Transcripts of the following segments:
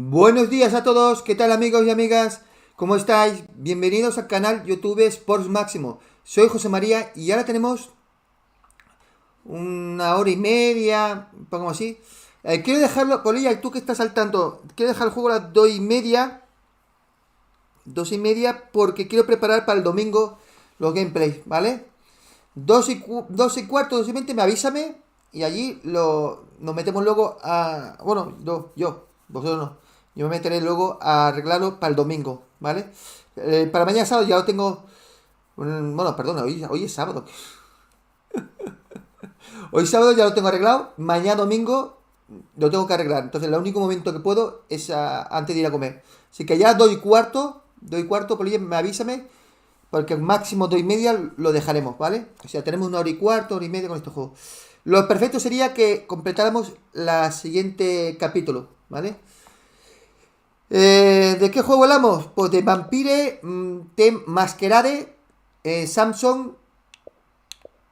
Buenos días a todos, ¿qué tal amigos y amigas? ¿Cómo estáis? Bienvenidos al canal YouTube Sports Máximo. Soy José María y ahora tenemos una hora y media, pongamos así. Quiero dejarlo, Polilla, tú que estás al tanto, quiero dejar el juego a las 2:30. 2:30 porque quiero preparar para el domingo los gameplays, ¿vale? 2:15, 2:20, avísame y allí nos metemos luego a... Bueno, vosotros no. Yo me meteré luego a arreglarlo para el domingo, ¿vale? Para mañana sábado ya lo tengo... Bueno, perdona, hoy es sábado. Hoy sábado ya lo tengo arreglado. Mañana domingo lo tengo que arreglar. Entonces el único momento que puedo es antes de ir a comer. Así que ya 2:15, Polilla, avísame. Porque máximo 2:30 lo dejaremos, ¿vale? O sea, tenemos una hora y cuarto, hora y media con este juego. Lo perfecto sería que completáramos la siguiente capítulo, ¿vale? ¿De qué juego hablamos? Pues de Vampire The Masquerade Swansong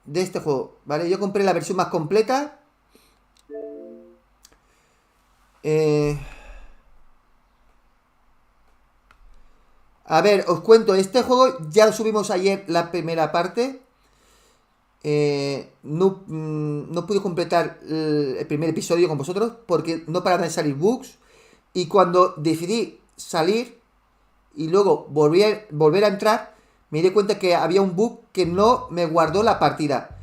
de este juego, ¿vale? Yo compré la versión más completa. A ver, os cuento, este juego ya lo subimos ayer la primera parte. No pude completar el primer episodio con vosotros porque no paraban de salir bugs. Y cuando decidí salir y luego volver a entrar, me di cuenta que había un bug que no me guardó la partida.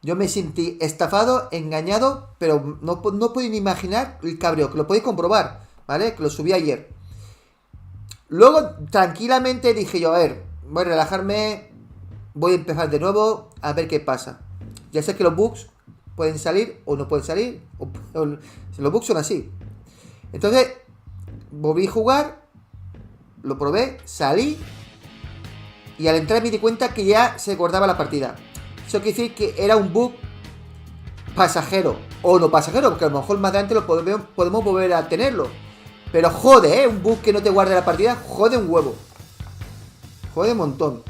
Yo me sentí estafado, engañado, pero no puedo ni imaginar el cabreo, que lo podéis comprobar, ¿vale? Que lo subí ayer. Luego, tranquilamente dije yo, a ver, voy a relajarme, voy a empezar de nuevo, a ver qué pasa. Ya sé que los bugs pueden salir o no pueden salir, los bugs son así. Entonces, volví a jugar, lo probé, salí, y al entrar me di cuenta que ya se guardaba la partida. Eso quiere decir que era un bug pasajero, o no pasajero, porque a lo mejor más adelante lo podemos volver a tenerlo. Pero jode, un bug que no te guarde la partida, jode un huevo. Jode un montón.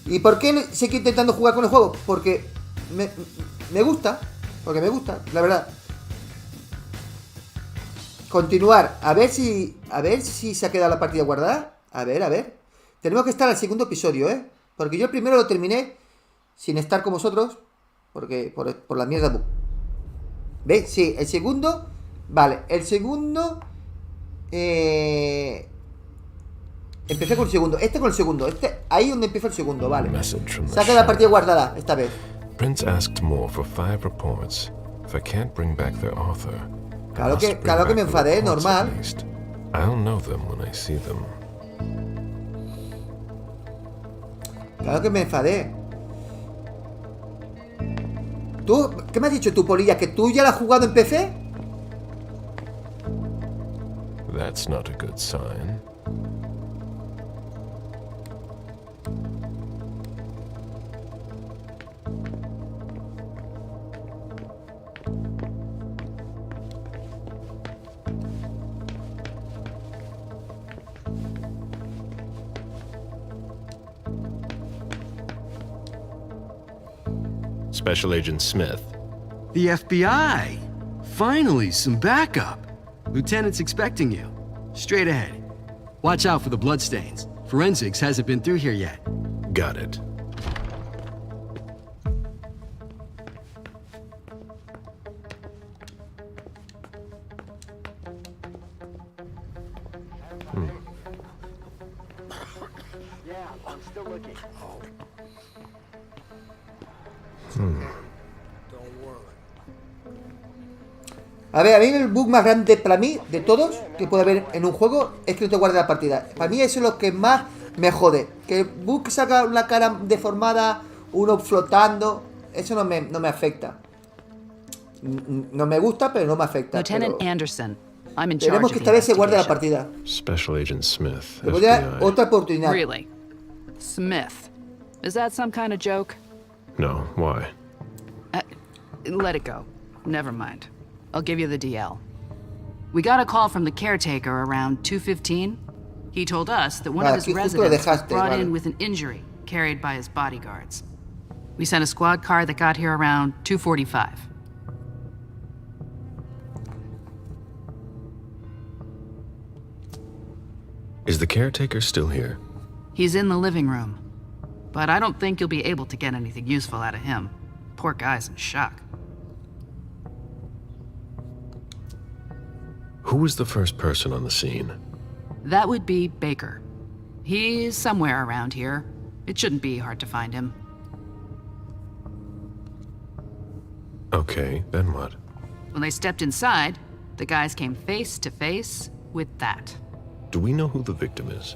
¿Y por qué seguir intentando jugar con el juego? Porque me gusta, la verdad. Continuar, a ver si se ha quedado la partida guardada. A ver. Tenemos que estar al segundo episodio, porque yo el primero lo terminé sin estar con vosotros, porque por la mierda bug. ¿Veis? Sí, el segundo. Vale, el segundo. Empecé con el segundo. Con el segundo. Ahí donde empieza el segundo, vale. Saca la partida guardada esta vez. Prince asked more for 5 reports. If I can't bring back their author, Claro que me enfadé, normal. I'll know them when I see them. Claro que me enfadé. ¿Tú? ¿Qué me has dicho tú, Polilla? ¿Que tú ya la has jugado en PC? That's not a good sign. Special Agent Smith. The FBI! Finally, some backup. Lieutenant's expecting you. Straight ahead. Watch out for the bloodstains. Forensics hasn't been through here yet. Got it. A ver, a mí el bug más grande para mí, de todos, que puede haber en un juego, es que no te guarde la partida. Para mí eso es lo que más me jode. Que el bug que saca una cara deformada, uno flotando, eso no me afecta. No me gusta, pero no me afecta. Lieutenant Anderson, I'm in charge Queremos of que the esta vez se guarde la investigation. partida. Special Agent Smith. Le voy a dar FBI. otra oportunidad. Really? Smith. Is that some kind of joke? No, why? Let it go. Never mind. I'll give you the DL. We got a call from the caretaker around 2:15. He told us that one of his Aquí justo lo residents was dejaste, brought vale. in with an injury carried by his bodyguards. We sent a squad car that got here around 2:45. the caretaker still here? He's in the living room. But I don't think you'll be able to get anything useful out of him. Poor guy's in shock. Who was the first person on the scene? That would be Baker. He's somewhere around here. It shouldn't be hard to find him. Okay, then what? When they stepped inside, the guys came face to face with that. Do we know who the victim is?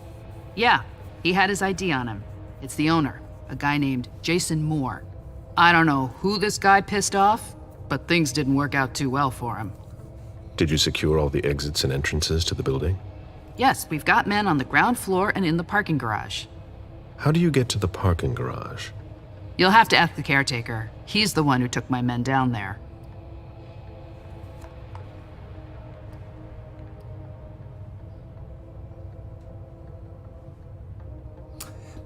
Yeah, he had his ID on him. It's the owner, a guy named Jason Moore. I don't know who this guy pissed off, but things didn't work out too well for him. Did you secure all the exits and entrances to the building? Yes, we've got men on the ground floor and in the parking garage. How do you get to the parking garage? You'll have to ask the caretaker. He's the one who took my men down there.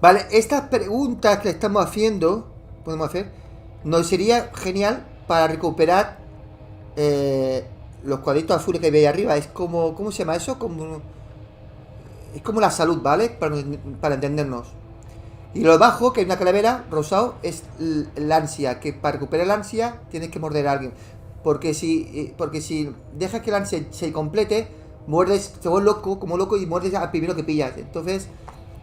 Vale, estas preguntas que estamos haciendo, podemos hacer, nos sería genial para recuperar los cuadritos azules que veis arriba. Es como, ¿cómo se llama eso? Es como la salud, ¿vale? Para entendernos. Y lo abajo, que hay una calavera rosado, es la ansia, que para recuperar la ansia tienes que morder a alguien. Porque si dejas que la ansia se complete, muerdes, te vuelves loco, como loco, y muerdes al primero que pillas. Entonces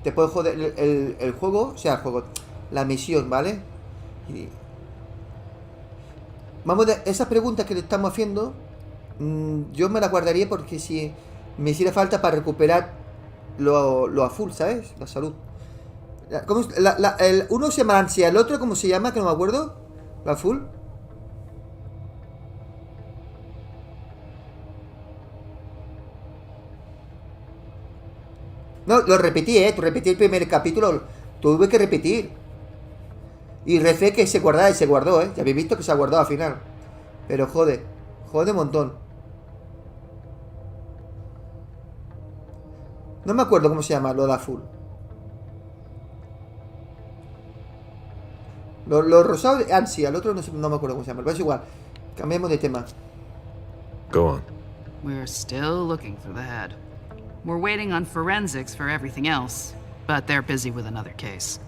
te puede joder el juego, o sea, el juego, la misión, ¿vale? Vamos a esas preguntas que le estamos haciendo, yo me las guardaría porque si me hiciera falta para recuperar lo azul, ¿sabes? La salud. Uno se llama ansia, el otro, ¿cómo se llama? Que no me acuerdo. Lo azul. No, lo repetí, tú repetí el primer capítulo. Tuve que repetir. Y recé que se guardara y se guardó, Ya habéis visto que se ha guardado al final. Pero jode un montón. No me acuerdo cómo se llama lo de azul. Lo rosado de ansia, el otro no me acuerdo cómo se llama. Pero es igual. Cambiemos de tema. Go on. We're still looking for the head. We're waiting on forensics for everything else, but they're busy with another case.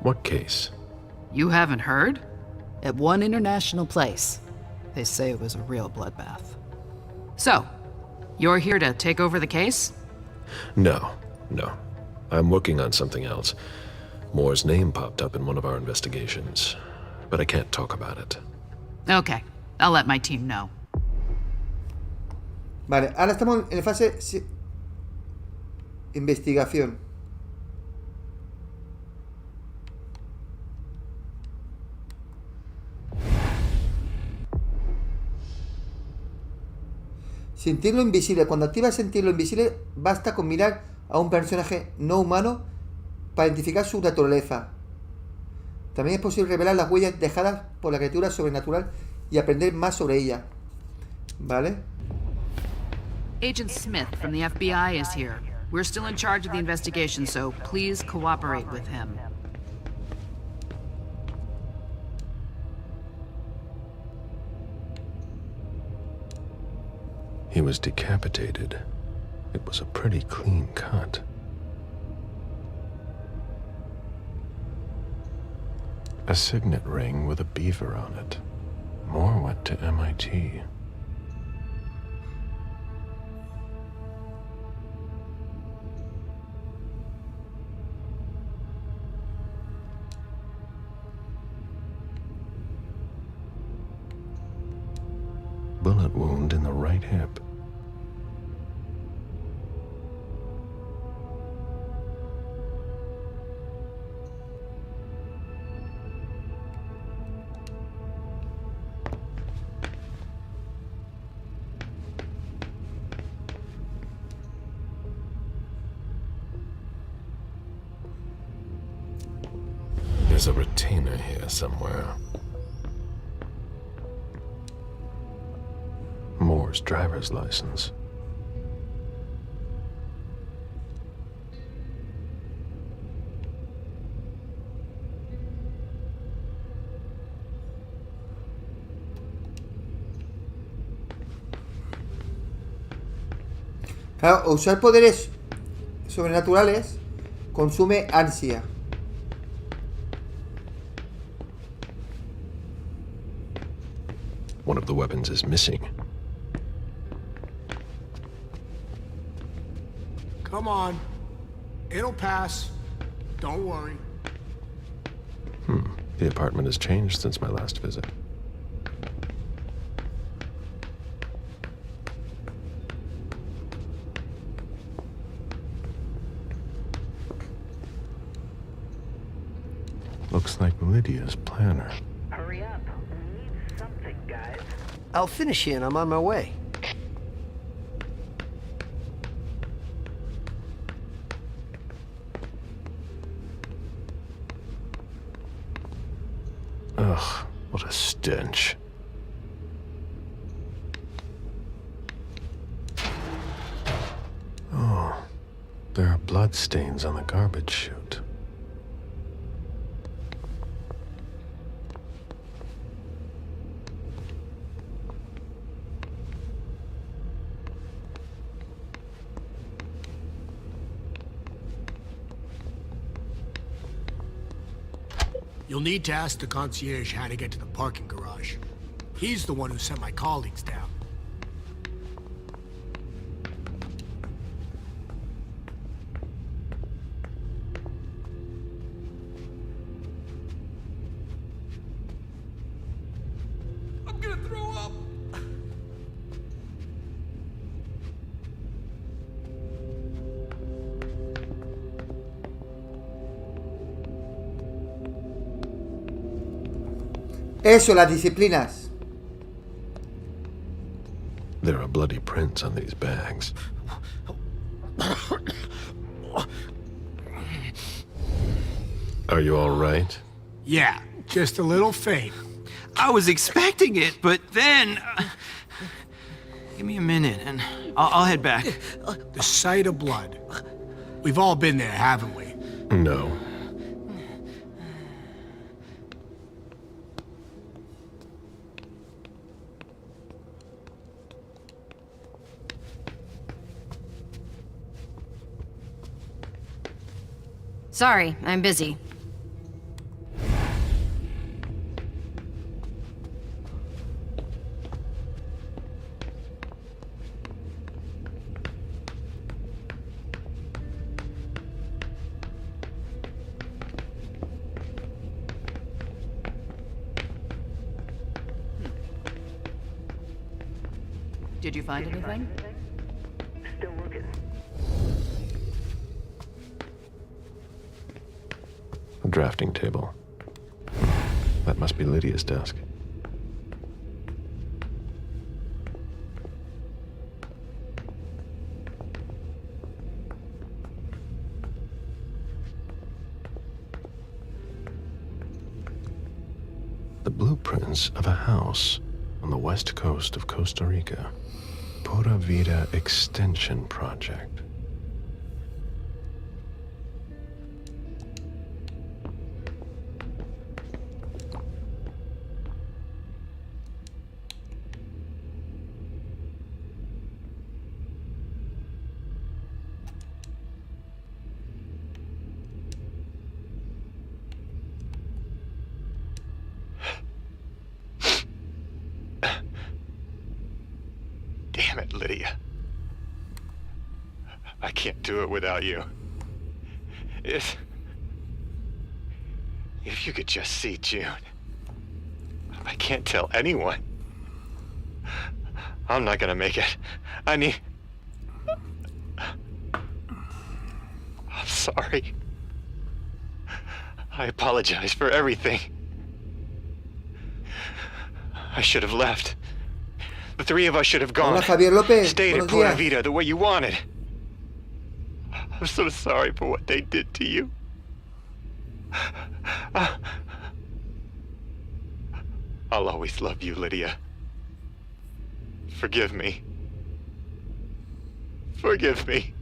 What case? You haven't heard? At one international place. They say it was a real bloodbath. So, you're here to take over the case? No. I'm working on something else. Moore's name popped up in one of our investigations, but I can't talk about it. Okay, I'll let my team know. Vale, ahora estamos en la fase investigación. Sentirlo invisible. Cuando activas sentirlo invisible, basta con mirar a un personaje no humano para identificar su naturaleza. También es posible revelar las huellas dejadas por la criatura sobrenatural y aprender más sobre ella. ¿Vale? Agent Smith from the FBI is here. We're still in charge of the investigation, so please cooperate with him. He was decapitated. It was a pretty clean cut. A signet ring with a beaver on it. Moore went to MIT. Bullet wound in the right hip. There's a retainer here somewhere. Moore's driver's license. Claro, usar poderes sobrenaturales consume ansia. One of the weapons is missing. Come on. It'll pass. Don't worry. The apartment has changed since my last visit. Looks like Lydia's planner. Hurry up. We need something, guys. I'll finish here and I'm on my way. Ugh, what a stench. Oh, there are blood stains on the garbage chute. You'll need to ask the concierge how to get to the parking garage. He's the one who sent my colleagues down. I'm gonna throw up! Eso, las disciplinas. There are bloody prints on these bags. Are you all right? Yeah, just a little faint. I was expecting it, but then... give me a minute, and I'll head back. The sight of blood. We've all been there, haven't we? No. Sorry, I'm busy. Did you find anything? Still looking. A drafting table. That must be Lydia's desk. The blueprints of a house on the west coast of Costa Rica. Pura Vida Extension Project. Damn it, Lydia. I can't do it without you. If you could just see June. I can't tell anyone. I'm not gonna make it. I'm sorry. I apologize for everything. I should have left. The three of us should have gone. Hola, Javier López. Stayed Buenos at Pura días. Vida the way you wanted. I'm so sorry for what they did to you. I'll always love you, Lydia. Forgive me. Forgive me.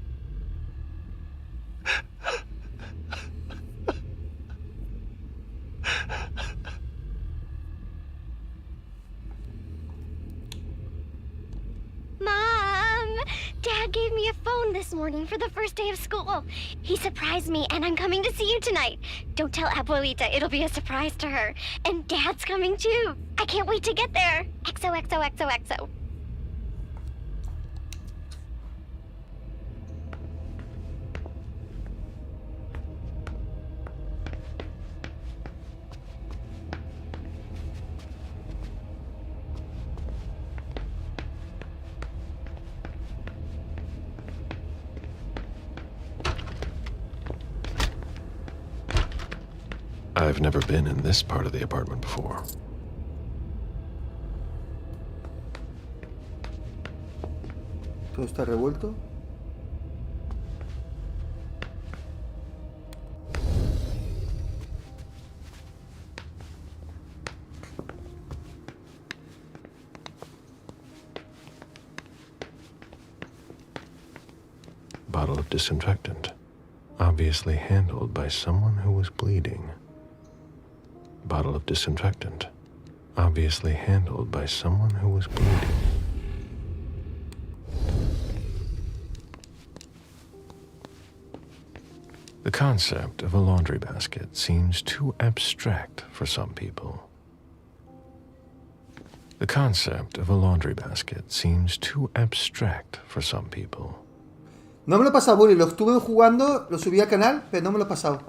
Mom! Dad gave me a phone this morning for the first day of school. He surprised me, and I'm coming to see you tonight. Don't tell Abuelita, it'll be a surprise to her. And Dad's coming too. I can't wait to get there. XOXOXOXO. I've never been in this part of the apartment before. Todo está revuelto. Bottle of disinfectant, obviously handled by someone who was bleeding. Bottle of disinfectant, obviously handled by someone who was bleeding. The concept of a laundry basket seems too abstract for some people. The concept of a laundry basket seems too abstract for some people. No me lo he pasado, Bully. Lo estuve jugando, lo subí al canal, pero no me lo he pasado.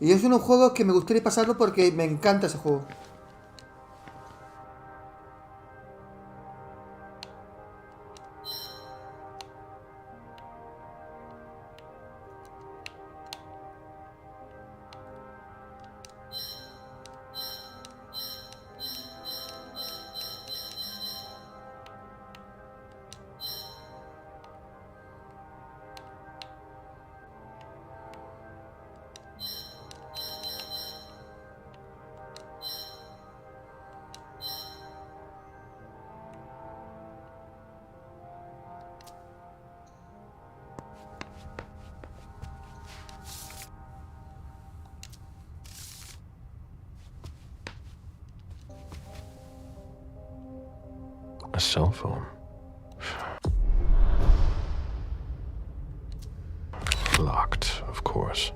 Y es uno de los juegos que me gustaría pasarlo porque me encanta ese juego. A cell phone. Locked, of course.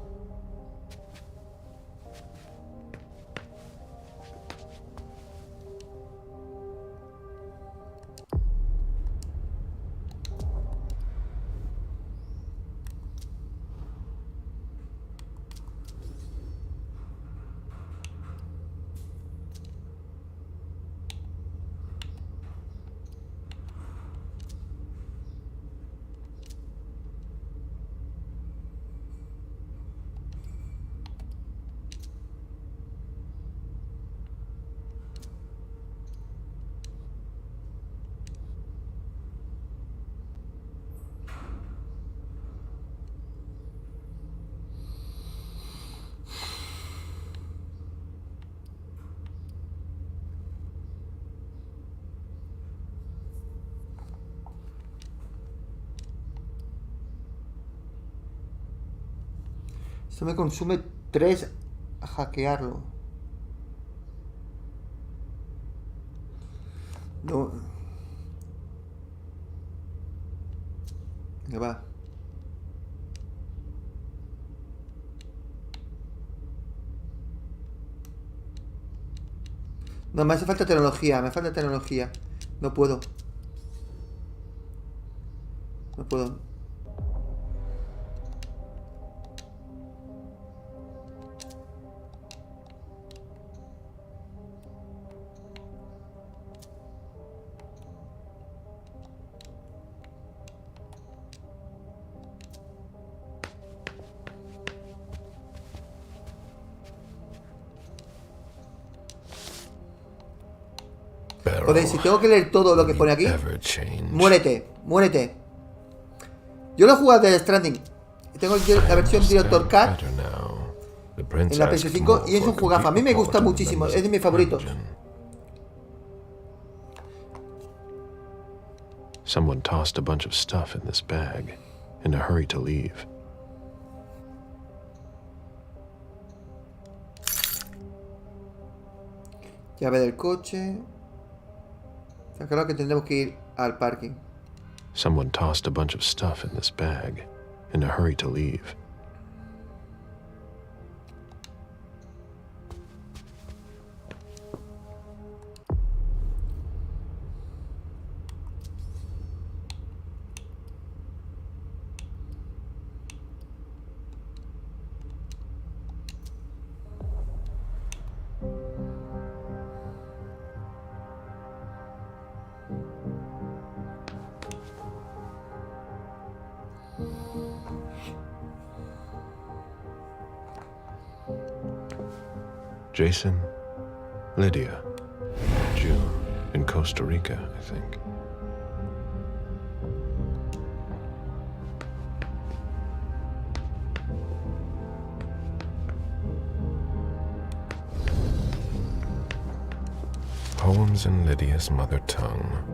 Esto me consume 3 a hackearlo. No. Venga, va. No, me hace falta tecnología, me falta tecnología. No puedo. No puedo. Joder, si tengo que leer todo lo que pone aquí, muérete, muérete. Yo lo he jugado de Stranding. Tengo la versión Director Cut en la PS5 y es un juegazo. A mí me gusta muchísimo, es de mis favoritos. Someone tossed a bunch of stuff in this bag in a hurry to leave. Llave del coche. Está claro que tendremos que ir al parking. Someone tossed a bunch of stuff in this bag in a hurry to leave. Jason, Lydia, June, in Costa Rica, I think. Poems in Lydia's mother tongue.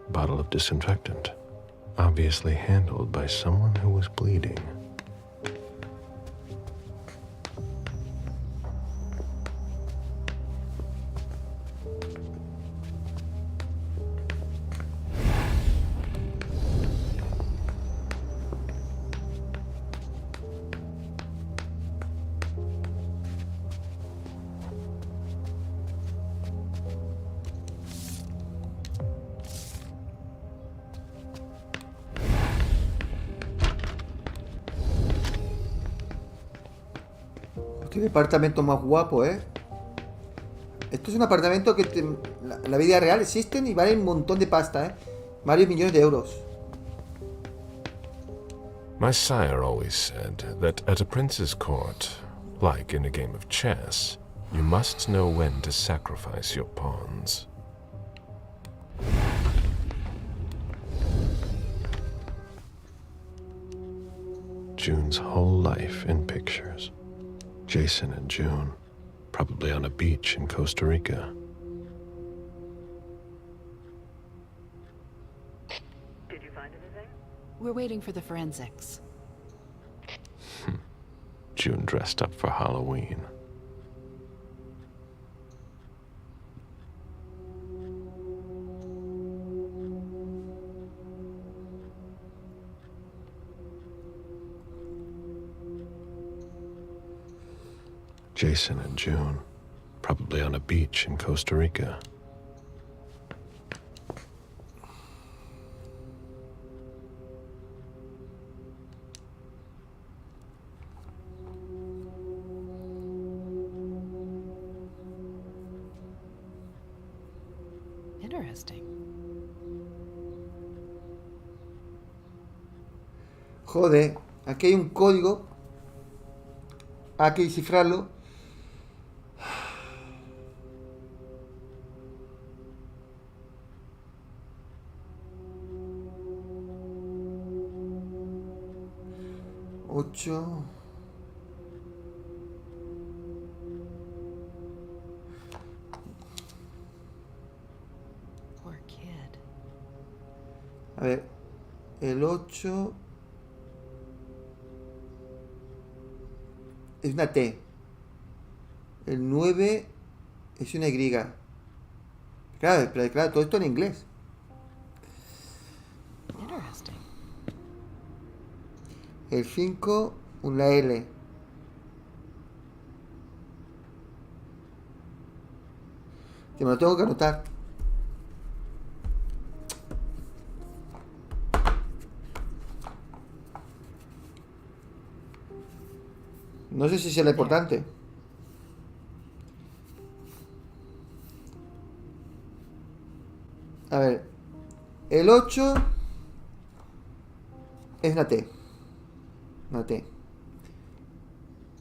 Bottle of disinfectant, obviously handled by someone who was bleeding. Qué departamento más guapo, ¿eh? Esto es un apartamento que en la vida real existen y valen un montón de pasta, ¿eh? Varios millones de euros. My sire always said that at a prince's court, like in a game of chess, you must know when to sacrifice your pawns. June's whole life in pictures. Jason and June, probably on a beach in Costa Rica. Did you find anything? We're waiting for the forensics. June dressed up for Halloween. Jason and June, probably on a beach in Costa Rica. Interesting. Joder, aquí hay un código. Hay que descifrarlo. Ocho. Poor kid. A ver, el 8 es una T. El 9 es una Y. Claro, pero claro, todo esto en inglés. Interesting. El 5, una L. Que me lo tengo que anotar. No sé si será importante. A ver. El 8 es una T. Una T.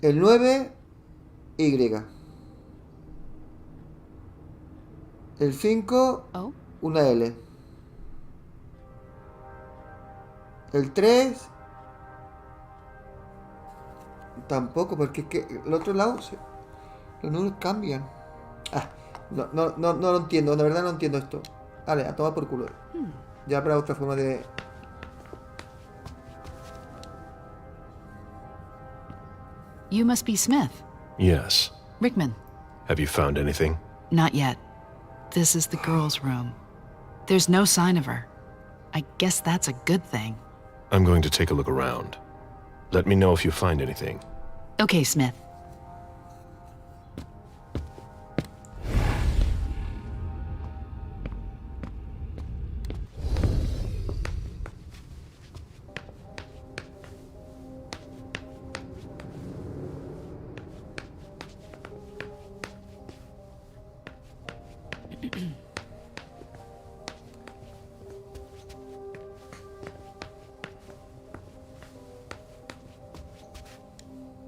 El 9, Y. El 5, una L. El 3, Tampoco, porque es que el otro lado los números cambian. No lo entiendo, de verdad no entiendo esto. Vale, a tomar por culo. Ya habrá otra forma de... You must be Smith. Yes. Rickman. Have you found anything? Not yet. This is the girl's room. There's no sign of her. I guess that's a good thing. I'm going to take a look around. Let me know if you find anything. Okay, Smith.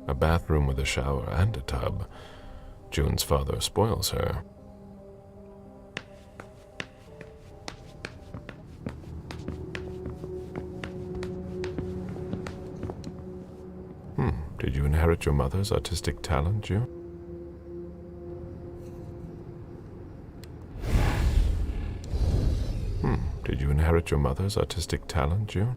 A bathroom with a shower and a tub. June's father spoils her. Did you inherit your mother's artistic talent, June? Did you inherit your mother's artistic talent, June?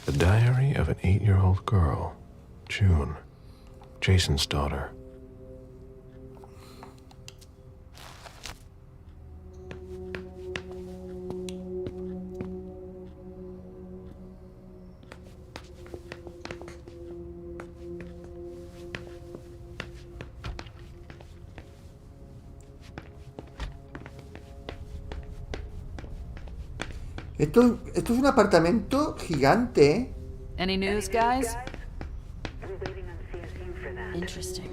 The diary of an 8-year-old girl, June, Jason's daughter. Esto es un apartamento gigante, ¿eh? Any news, guys? Interesting.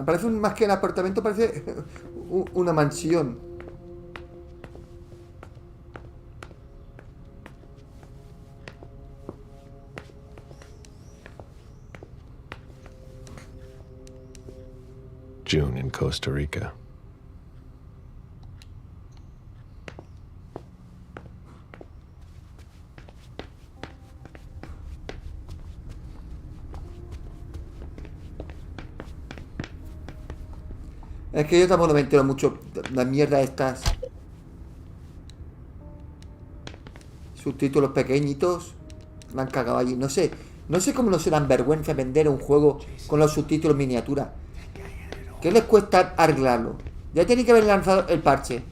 Parece más que un apartamento, parece una mansión. June in Costa Rica. Es que yo tampoco me entero mucho de la mierda estas. Subtítulos pequeñitos. Me han cagado allí. No sé cómo no se dan vergüenza vender un juego con los subtítulos miniatura. ¿Qué les cuesta arreglarlo? Ya tienen que haber lanzado el parche.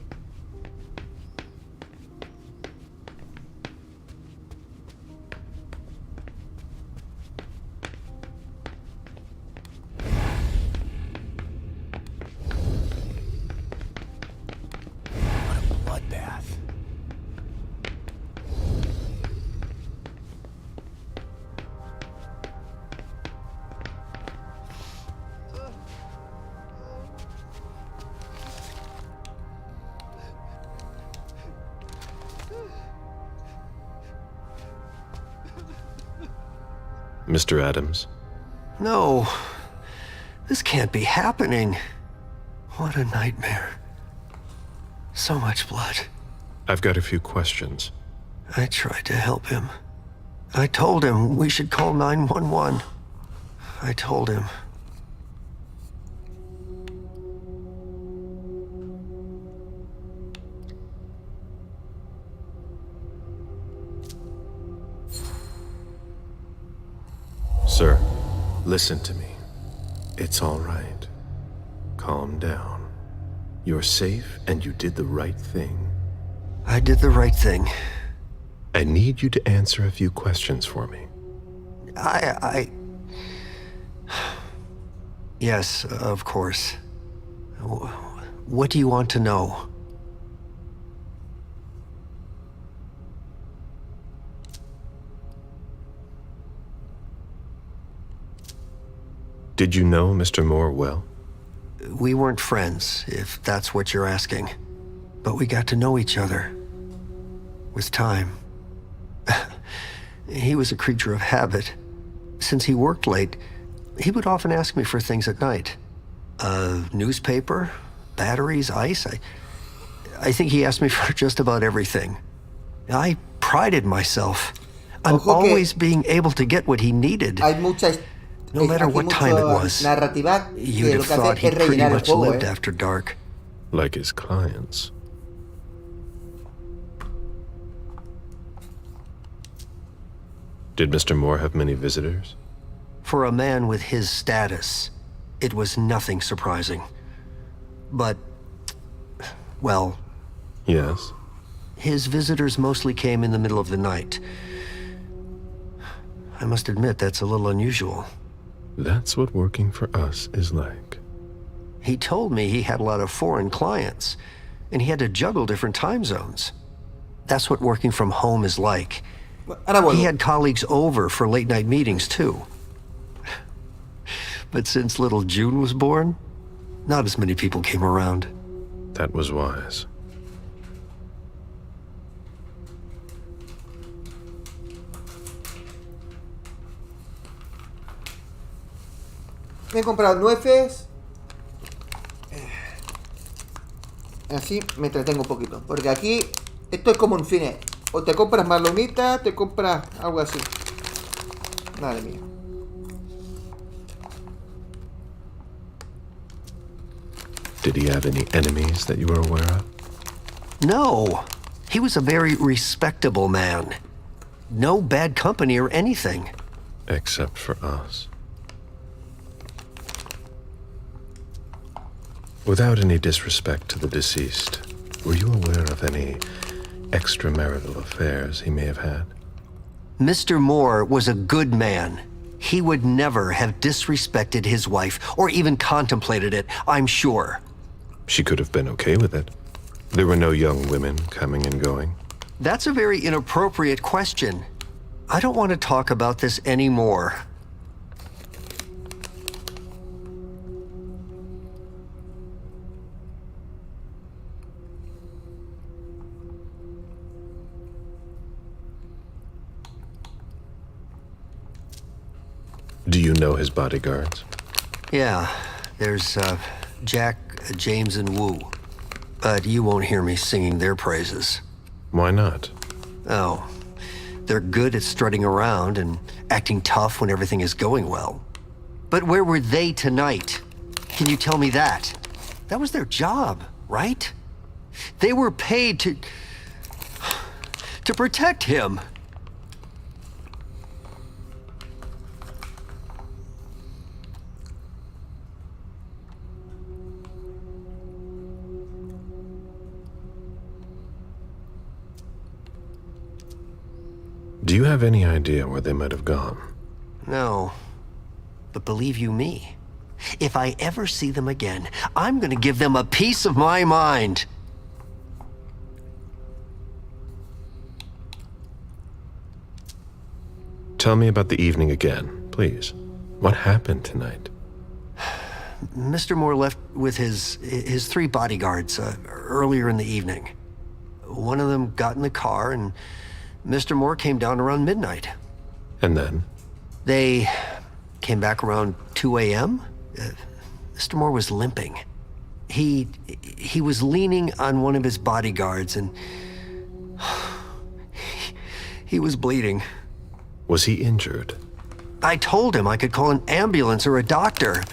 Mr. Adams? No. This can't be happening. What a nightmare. So much blood. I've got a few questions. I tried to help him. I told him we should call 911. I told him. Sir, listen to me. It's all right. Calm down. You're safe and you did the right thing. I did the right thing. I need you to answer a few questions for me. Yes, of course. What do you want to know? Did you know Mr. Moore well? We weren't friends, if that's what you're asking. But we got to know each other. With time. He was a creature of habit. Since he worked late, he would often ask me for things at night. A newspaper, batteries, ice. I think he asked me for just about everything. I prided myself on always being able to get what he needed. No matter what time it was. You'd have thought he pretty much lived after dark. Like his clients. Did Mr. Moore have many visitors? For a man with his status, it was nothing surprising. But, well... Yes? His visitors mostly came in the middle of the night. I must admit, that's a little unusual. That's what working for us is like. He told me he had a lot of foreign clients, and he had to juggle different time zones. That's what working from home is like. He had colleagues over for late-night meetings, too. But since little June was born, not as many people came around. That was wise. Me he comprado nueces. Así me entretengo un poquito. Porque aquí, esto es como un cine. O te compras marlonitas, te compras algo así. Madre mía. Did he have any enemies that you were aware of? No. He was a very respectable man. No bad company or anything. Except for us. Without any disrespect to the deceased, were you aware of any extramarital affairs he may have had? Mr. Moore was a good man. He would never have disrespected his wife, or even contemplated it, I'm sure. She could have been okay with it. There were no young women coming and going. That's a very inappropriate question. I don't want to talk about this anymore. Do you know his bodyguards? Yeah, there's Jack, James, and Wu. But you won't hear me singing their praises. Why not? Oh, they're good at strutting around and acting tough when everything is going well. But where were they tonight? Can you tell me that? That was their job, right? They were paid to protect him. Do you have any idea where they might have gone? No. But believe you me, if I ever see them again, I'm gonna give them a piece of my mind. Tell me about the evening again, please. What happened tonight? Mr. Moore left with his 3 bodyguards earlier in the evening. One of them got in the car and Mr. Moore came down around midnight. And then? They came back around 2 a.m. Mr. Moore was limping. He was leaning on one of his bodyguards and he was bleeding. Was he injured? I told him I could call an ambulance or a doctor,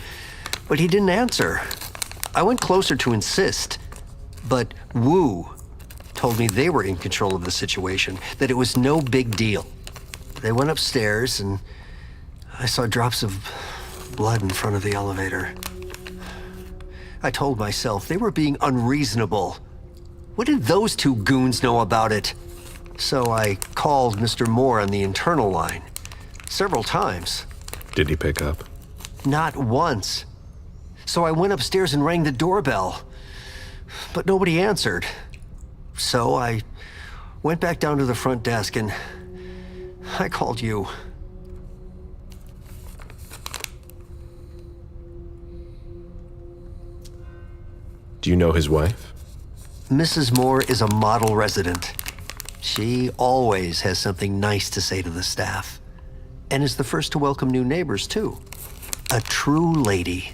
but he didn't answer. I went closer to insist, but Wu told me they were in control of the situation, that it was no big deal. They went upstairs and I saw drops of blood in front of the elevator. I told myself they were being unreasonable. What did those 2 goons know about it? So I called Mr. Moore on the internal line several times. Did he pick up? Not once. So I went upstairs and rang the doorbell, but nobody answered. So I went back down to the front desk and I called you. Do you know his wife? Mrs. Moore is a model resident. She always has something nice to say to the staff. And is the first to welcome new neighbors, too. A true lady.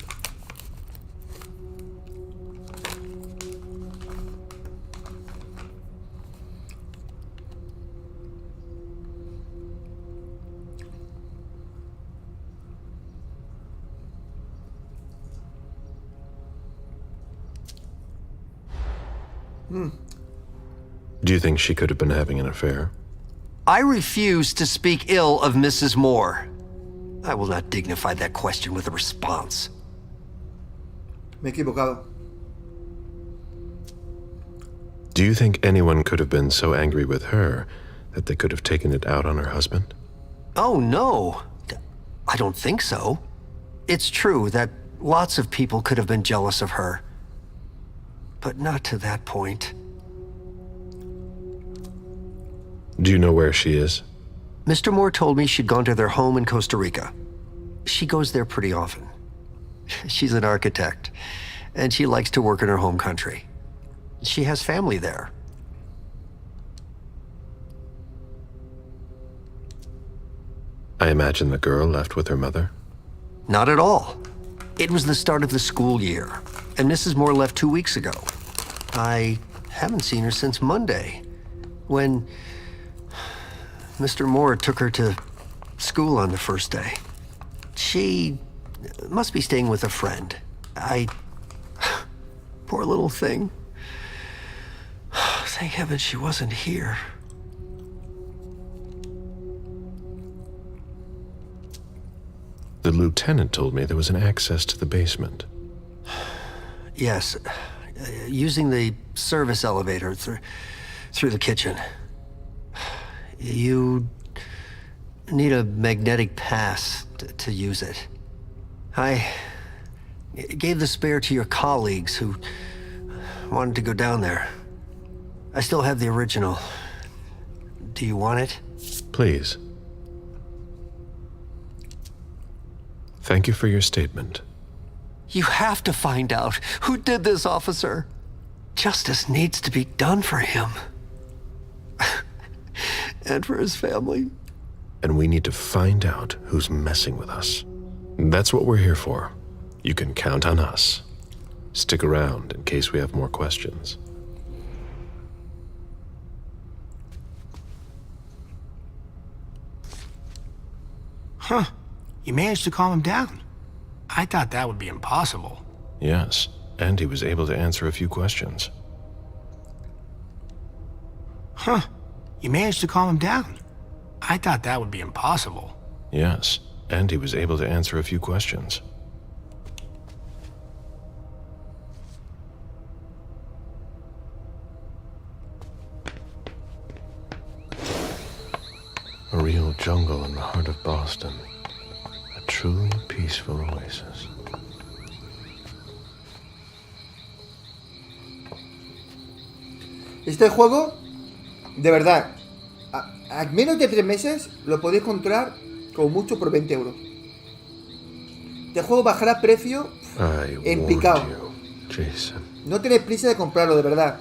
Do you think she could have been having an affair? I refuse to speak ill of Mrs. Moore. I will not dignify that question with a response. Me he equivocado. Do you think anyone could have been so angry with her that they could have taken it out on her husband? Oh, no. I don't think so. It's true that lots of people could have been jealous of her. But not to that point. Do you know where she is? Mr. Moore told me she'd gone to their home in Costa Rica. She goes there pretty often. She's an architect, and she likes to work in her home country. She has family there. I imagine the girl left with her mother? Not at all. It was the start of the school year, and Mrs. Moore left 2 weeks ago. I haven't seen her since Monday, when Mr. Moore took her to school on the first day. She must be staying with a friend. Poor little thing. Thank heaven she wasn't here. The lieutenant told me there was an access to the basement. Yes, using the service elevator through the kitchen. You need a magnetic pass to use it. I gave the spare to your colleagues who wanted to go down there. I still have the original. Do you want it? Please. Thank you for your statement. You have to find out who did this, officer. Justice needs to be done for him. And for his family. And we need to find out who's messing with us. That's what we're here for. You can count on us. Stick around in case we have more questions. Huh. You managed to calm him down. I thought that would be impossible. Yes, and he was able to answer a few questions. Huh. You managed to calm him down. I thought that would be impossible. Yes, and he was able to answer a few questions. A real jungle in the heart of Boston. A truly peaceful oasis. Este juego, de verdad, a menos de 3 meses lo podéis encontrar como mucho por 20 euros. Este juego bajará precio en picado. No tenéis prisa de comprarlo, de verdad.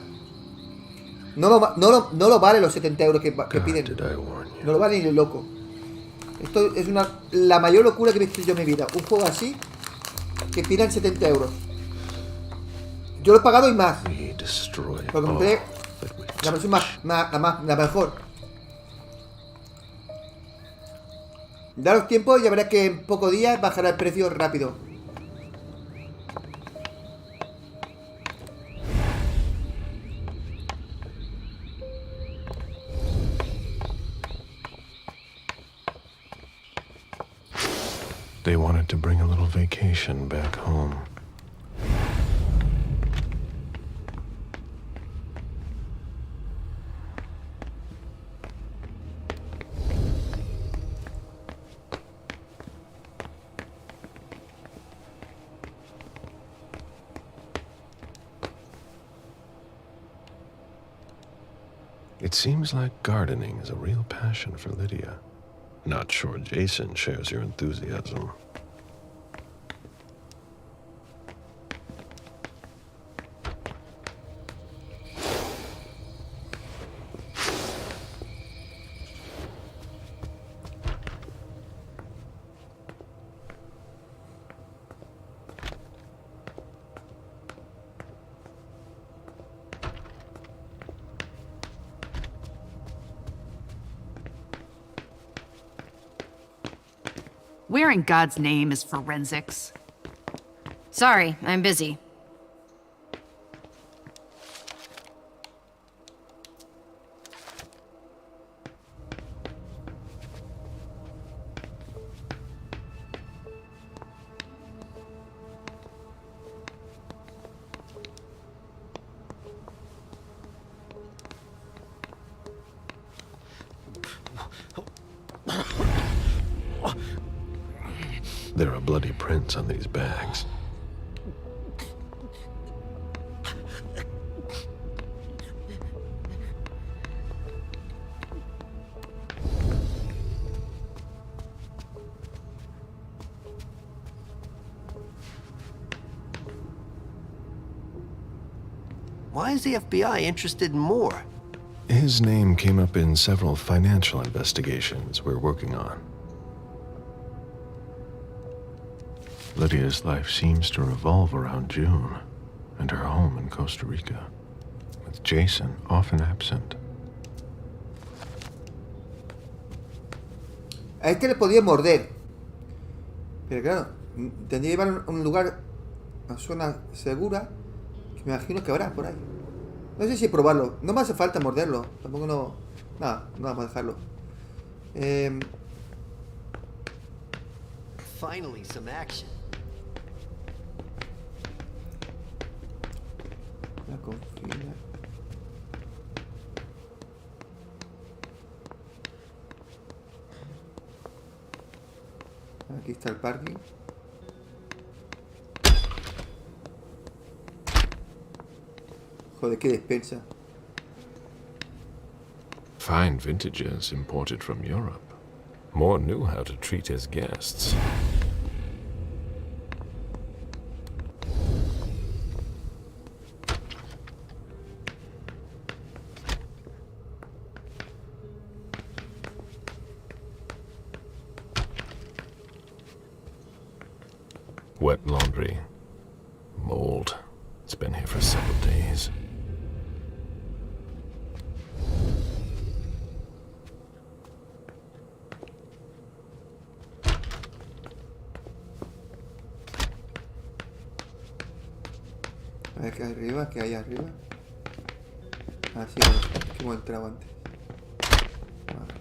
No lo vale los 70 euros que piden. No lo vale ni el loco. Esto es la mayor locura que he visto yo en mi vida. Un juego así que pidan 70 euros. Yo lo he pagado y más. Lo compré la versión la mejor. Daros tiempo y ya verás que en pocos días bajará el precio rápido. They wanted to bring a little vacation back home. It seems like gardening is a real passion for Lydia. Not sure Jason shares your enthusiasm. Where in God's name is forensics? Sorry, I'm busy. There are bloody prints on these bags. Why is the FBI interested in more? His name came up in several financial investigations we're working on. Lydia's life seems to revolve around June and her home in Costa Rica, with Jason often absent. A este le podía morder. Pero claro, tendría que llevar a un lugar, a zona segura, que me imagino que habrá por ahí. No sé si probarlo. No me hace falta morderlo. Tampoco no... Nada, no vamos a dejarlo. Finally, some action. La confina. Aquí está el parking. Joder, qué despensa. Fine vintages imported from Europe. Moore knew how to treat his guests. Wet laundry. Mold. It's been here for several days. A ver qué hay arriba, qué hay arriba. Ah, sí, que hemos entrado antes. Vale.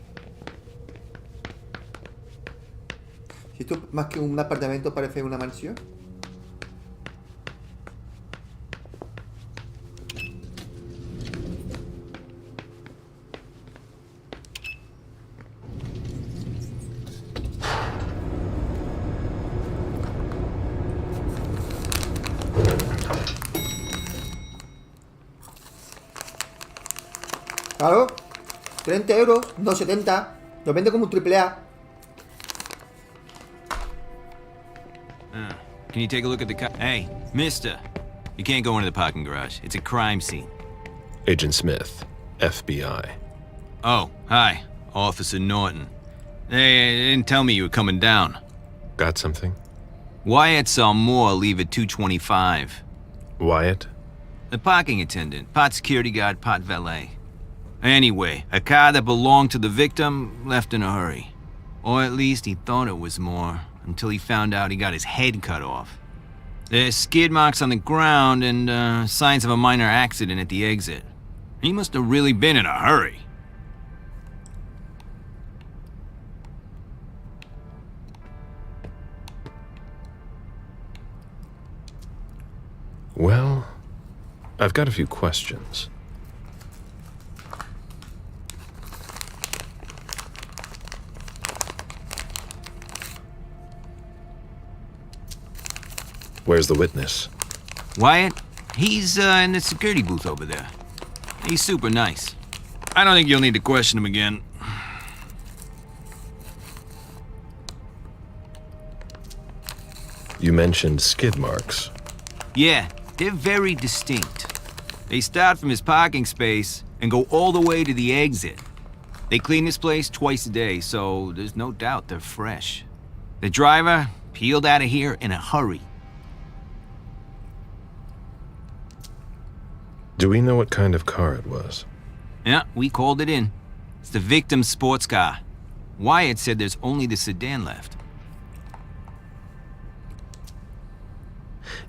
Si esto más que un apartamento parece una mansión. Claro, 30 euros, no 70. Lo vende como un AAA. Can you take a look at the Hey, mister. You can't go into the parking garage. It's a crime scene. Agent Smith, FBI. Oh, hi. Officer Norton. They didn't tell me you were coming down. Got something? Wyatt saw Moore leave at 2:25. Wyatt? The parking attendant, part security guard, part valet. Anyway, a car that belonged to the victim left in a hurry. Or at least he thought it was Moore, until he found out he got his head cut off. There's skid marks on the ground and signs of a minor accident at the exit. He must have really been in a hurry. Well, I've got a few questions. Where's the witness? Wyatt? He's in the security booth over there. He's super nice. I don't think you'll need to question him again. You mentioned skid marks. Yeah, they're very distinct. They start from his parking space and go all the way to the exit. They clean this place twice a day, so there's no doubt they're fresh. The driver peeled out of here in a hurry. Do we know what kind of car it was? Yeah, we called it in. It's the victim's sports car. Wyatt said there's only the sedan left.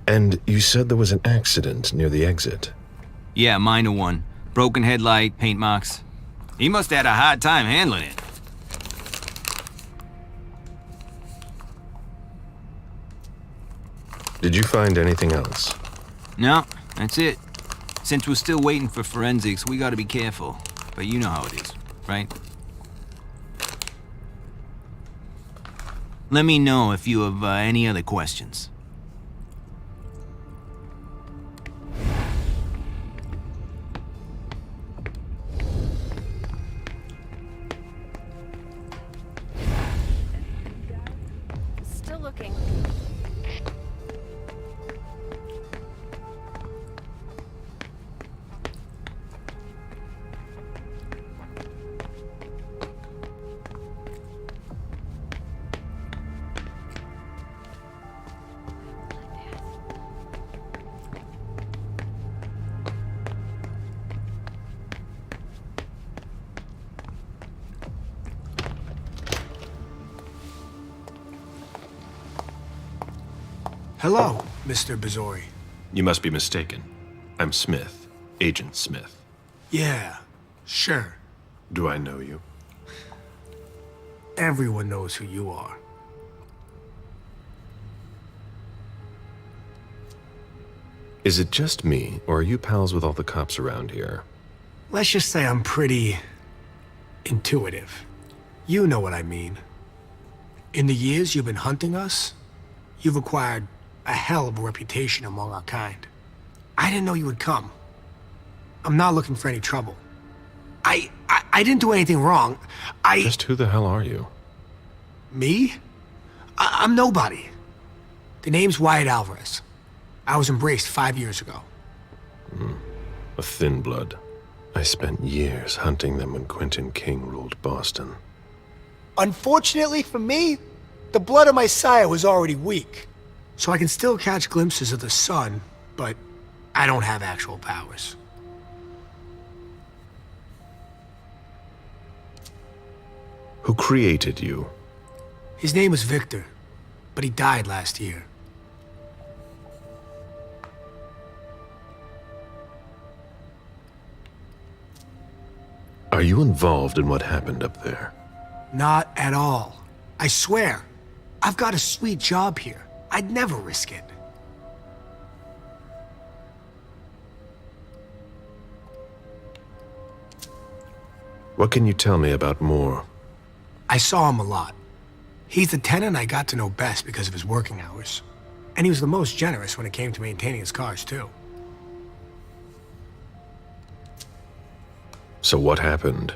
And you said there was an accident near the exit? Yeah, minor one. Broken headlight, paint marks. He must have had a hard time handling it. Did you find anything else? No, that's it. Since we're still waiting for forensics, we gotta be careful. But you know how it is, right? Let me know if you have any other questions. Still looking. Hello, Mr. Bizori. You must be mistaken. I'm Smith, Agent Smith. Yeah, sure. Do I know you? Everyone knows who you are. Is it just me, or are you pals with all the cops around here? Let's just say I'm pretty intuitive. You know what I mean. In the years you've been hunting us, you've acquired a hell of a reputation among our kind. I didn't know you would come. I'm not looking for any trouble. I didn't do anything wrong. Just who the hell are you? Me? I'm nobody. The name's Wyatt Alvarez. I was embraced 5 years ago. A thin blood. I spent years hunting them when Quentin King ruled Boston. Unfortunately for me, the blood of my sire was already weak. So I can still catch glimpses of the sun, but I don't have actual powers. Who created you? His name was Victor, but he died last year. Are you involved in what happened up there? Not at all. I swear. I've got a sweet job here. I'd never risk it. What can you tell me about Moore? I saw him a lot. He's the tenant I got to know best because of his working hours. And he was the most generous when it came to maintaining his cars, too. So what happened?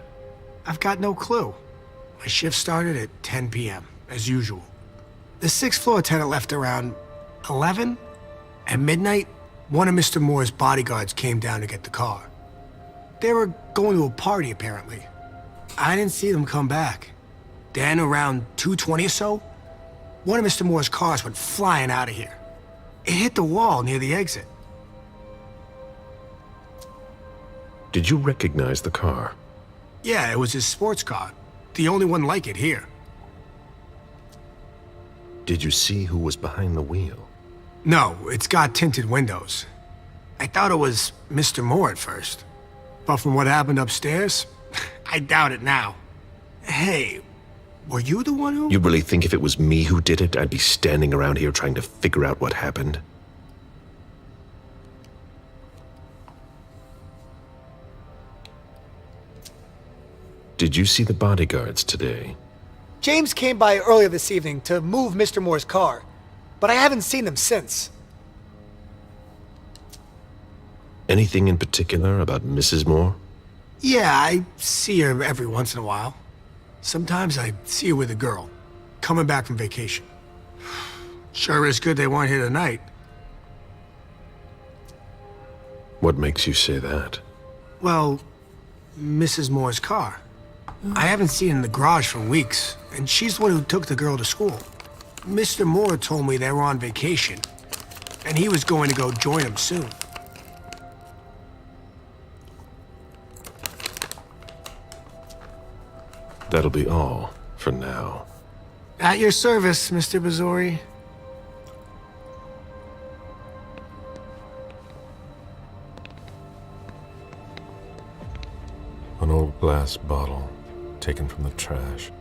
I've got no clue. My shift started at 10 p.m., as usual. The sixth floor tenant left around 11. At midnight, one of Mr. Moore's bodyguards came down to get the car. They were going to a party, apparently. I didn't see them come back. Then, around 2:20 or so, one of Mr. Moore's cars went flying out of here. It hit the wall near the exit. Did you recognize the car? Yeah, it was his sports car. The only one like it here. Did you see who was behind the wheel? No, it's got tinted windows. I thought it was Mr. Moore at first. But from what happened upstairs, I doubt it now. Hey, were you the one who... You really think if it was me who did it, I'd be standing around here trying to figure out what happened? Did you see the bodyguards today? James came by earlier this evening to move Mr. Moore's car, but I haven't seen them since. Anything in particular about Mrs. Moore? Yeah, I see her every once in a while. Sometimes I see her with a girl, coming back from vacation. Sure is good they weren't here tonight. What makes you say that? Well, Mrs. Moore's car. I haven't seen her in the garage for weeks, and she's the one who took the girl to school. Mr. Moore told me they were on vacation, and he was going to go join them soon. That'll be all for now. At your service, Mr. Bizori. Glass bottle taken from the trash.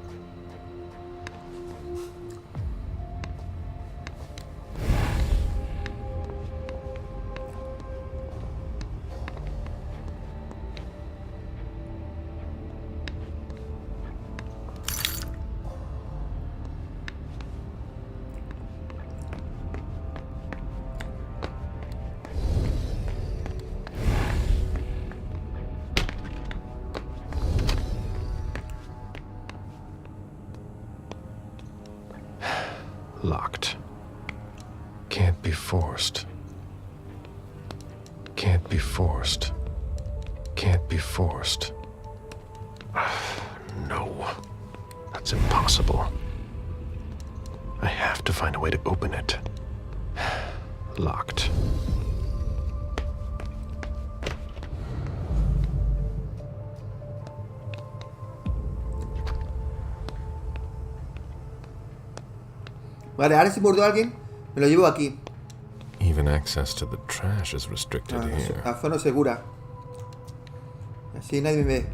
Locked. Can't be forced. Can't be forced. Can't be forced. No. That's impossible. I have to find a way to open it. Locked. Vale, ahora si muerdo a alguien, me lo llevo aquí. Even access to the trash is restricted here. A zona segura. Así nadie me ve.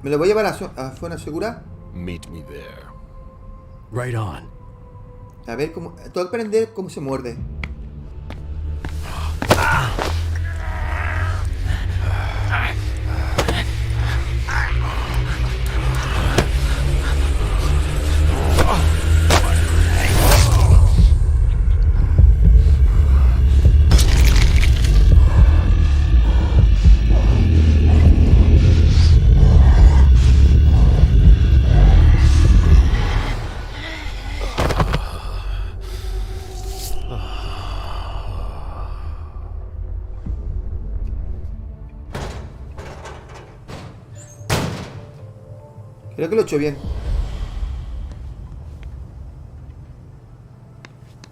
¿Me lo voy a llevar a zona segura? Meet me there. Right on. A ver cómo... Tengo que aprender cómo se muerde. Creo que lo he hecho bien.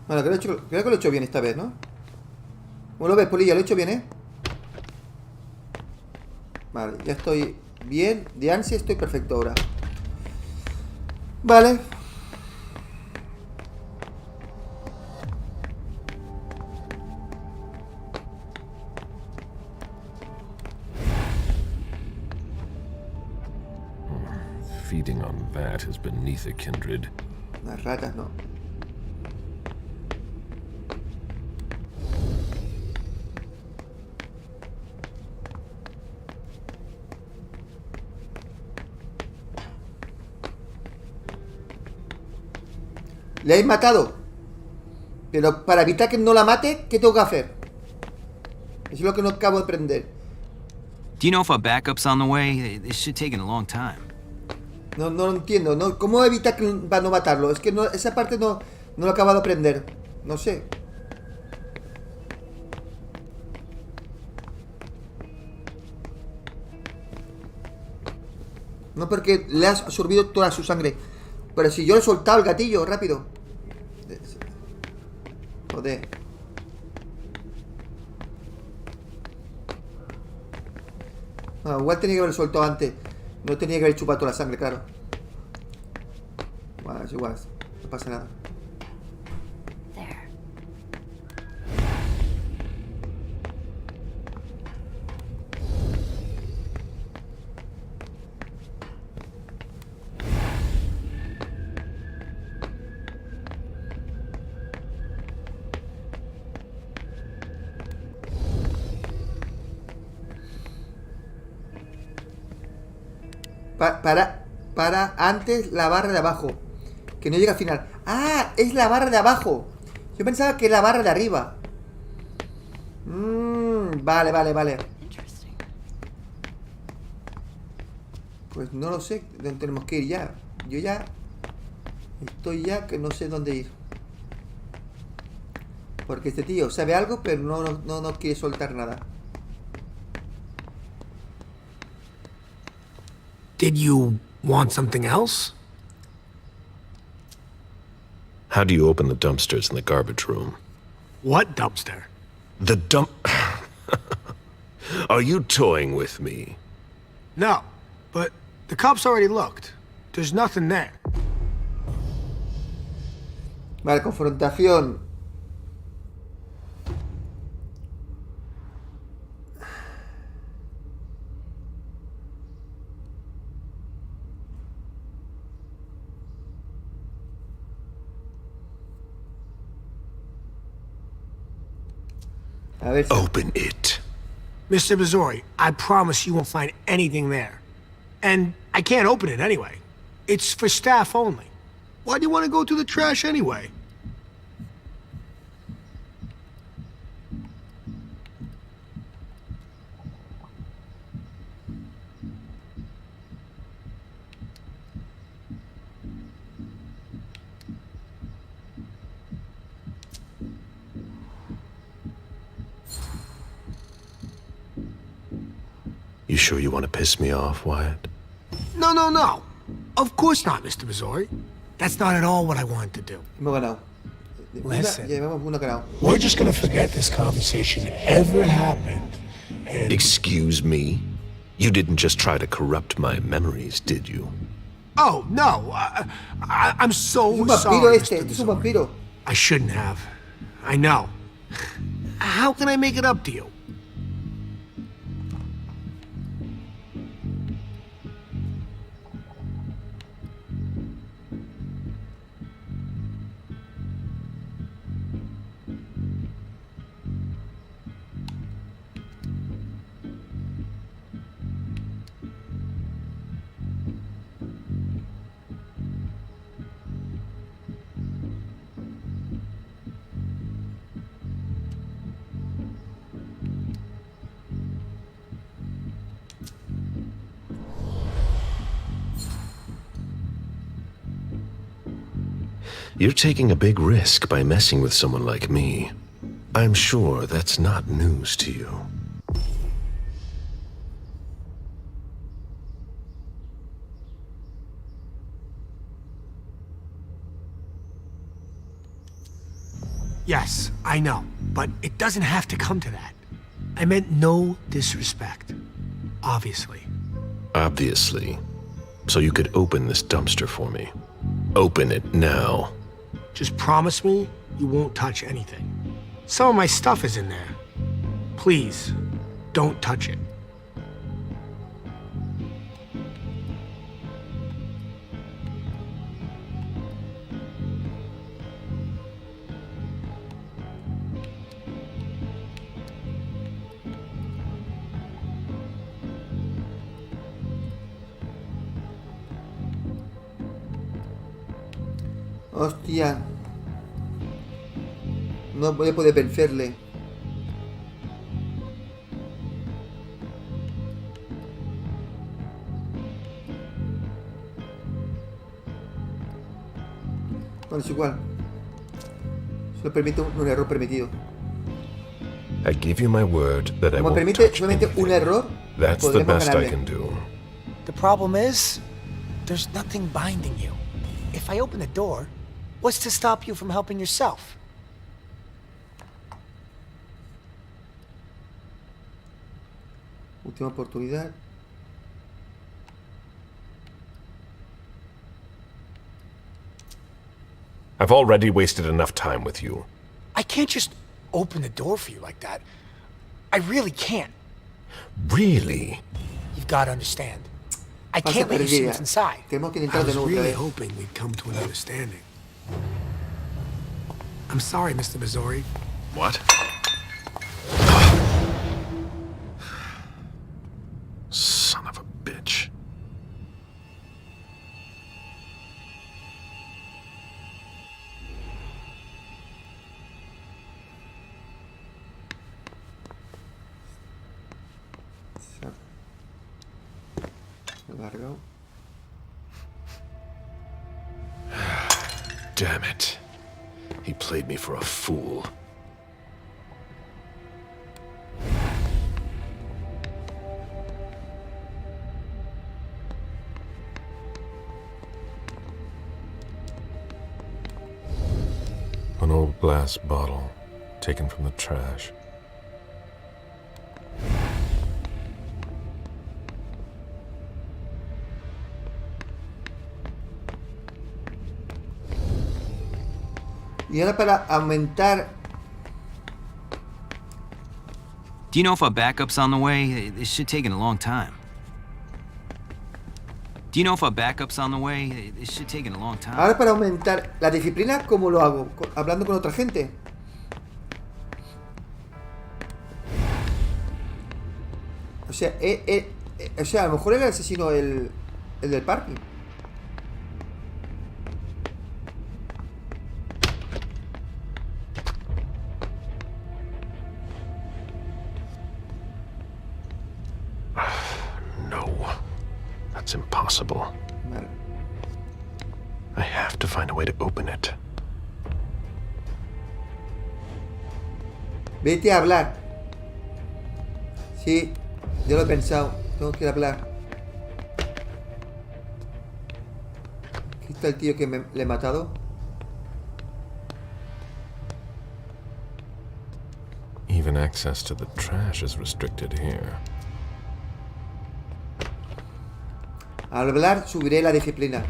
Bueno, creo que lo he hecho bien esta vez, ¿no? ¿Cómo lo ves, Polilla? Lo he hecho bien, ¿eh? Vale, ya estoy bien. De ansia estoy perfecto ahora. Vale. Feeding on that is beneath a kindred. Las ratas, no. Le habéis matado. Pero para evitar que no la mate, ¿qué tengo que hacer? Eso es lo que no acabo de aprender. Do you know if a backup's on the way? This should take a long time. No lo entiendo, ¿no? ¿Cómo evitar que va a no matarlo? Es que no, esa parte no lo he acabado de aprender. No sé. No, porque le has absorbido toda su sangre. Pero si yo lo he soltado el gatillo, rápido. Joder. No, igual tenía que haberlo soltado antes. No tenía que haber chupado toda la sangre, claro. Bueno, es igual. No pasa nada. Para antes la barra de abajo, que no llega al final. Ah, es la barra de abajo. Yo pensaba que la barra de arriba. Vale. Pues no lo sé dónde tenemos que ir ya. Yo ya estoy ya que no sé dónde ir. Porque este tío sabe algo, pero no quiere soltar nada. Did you want something else? How do you open the dumpsters in the garbage room? What dumpster? The dump... Are you toying with me? No, but the cops already looked. There's nothing there. Vale, confrontación. A ver si... Open it. Mr. Bizori, I promise you won't find anything there. And I can't open it anyway. It's for staff only. Why do you want to go through the trash anyway? You sure you want to piss me off, Wyatt? No. Of course not, Mr. Bizori. That's not at all what I wanted to do. Hemos ganado. Listen. Llevamos uno ganado. We're just gonna forget this conversation ever happened. And... Excuse me? You didn't just try to corrupt my memories, did you? Oh, no. I'm so Es un vampiro sorry, este. Mr. Este es un Bizori. vampiro. I shouldn't have. I know. How can I make it up to you? You're taking a big risk by messing with someone like me. I'm sure that's not news to you. Yes, I know, but it doesn't have to come to that. I meant no disrespect. Obviously. Obviously. So you could open this dumpster for me. Open it now. Just promise me you won't touch anything. Some of my stuff is in there. Please, don't touch it. Hostia. No voy a poder vencerle. Bueno, es igual. Solo permite un error permitido. I give you my word that I Como won't permite touch solamente anything. un error, That's the podremos best I ganarle. can do. The problem is, there's nothing binding you. if I open the door, what's to stop you from helping yourself? Última oportunidad. I've already wasted enough time with you. I can't just open the door for you like that. I really can't. Really? You've got to understand. I can't let you see what's inside. I was really hoping we'd come to an understanding. I'm sorry, Mr. Missouri. What? Son of a bitch. Damn it. He played me for a fool. An old glass bottle taken from the trash. Y ahora para aumentar. Do you know if a backup's on the way? It should take a long time. Do you know if a backup's on the way? It should take a long time. Ahora para aumentar la disciplina, ¿cómo lo hago? Hablando con otra gente. O sea, a lo mejor era el asesino el del parking. It's impossible. Vale. I have to find a way to open it. Vete a hablar. Sí, yo lo he pensado. Tengo que ir a hablar. Aquí está el tío que le he matado. Even access to the trash is restricted here. Al hablar subiré la disciplina.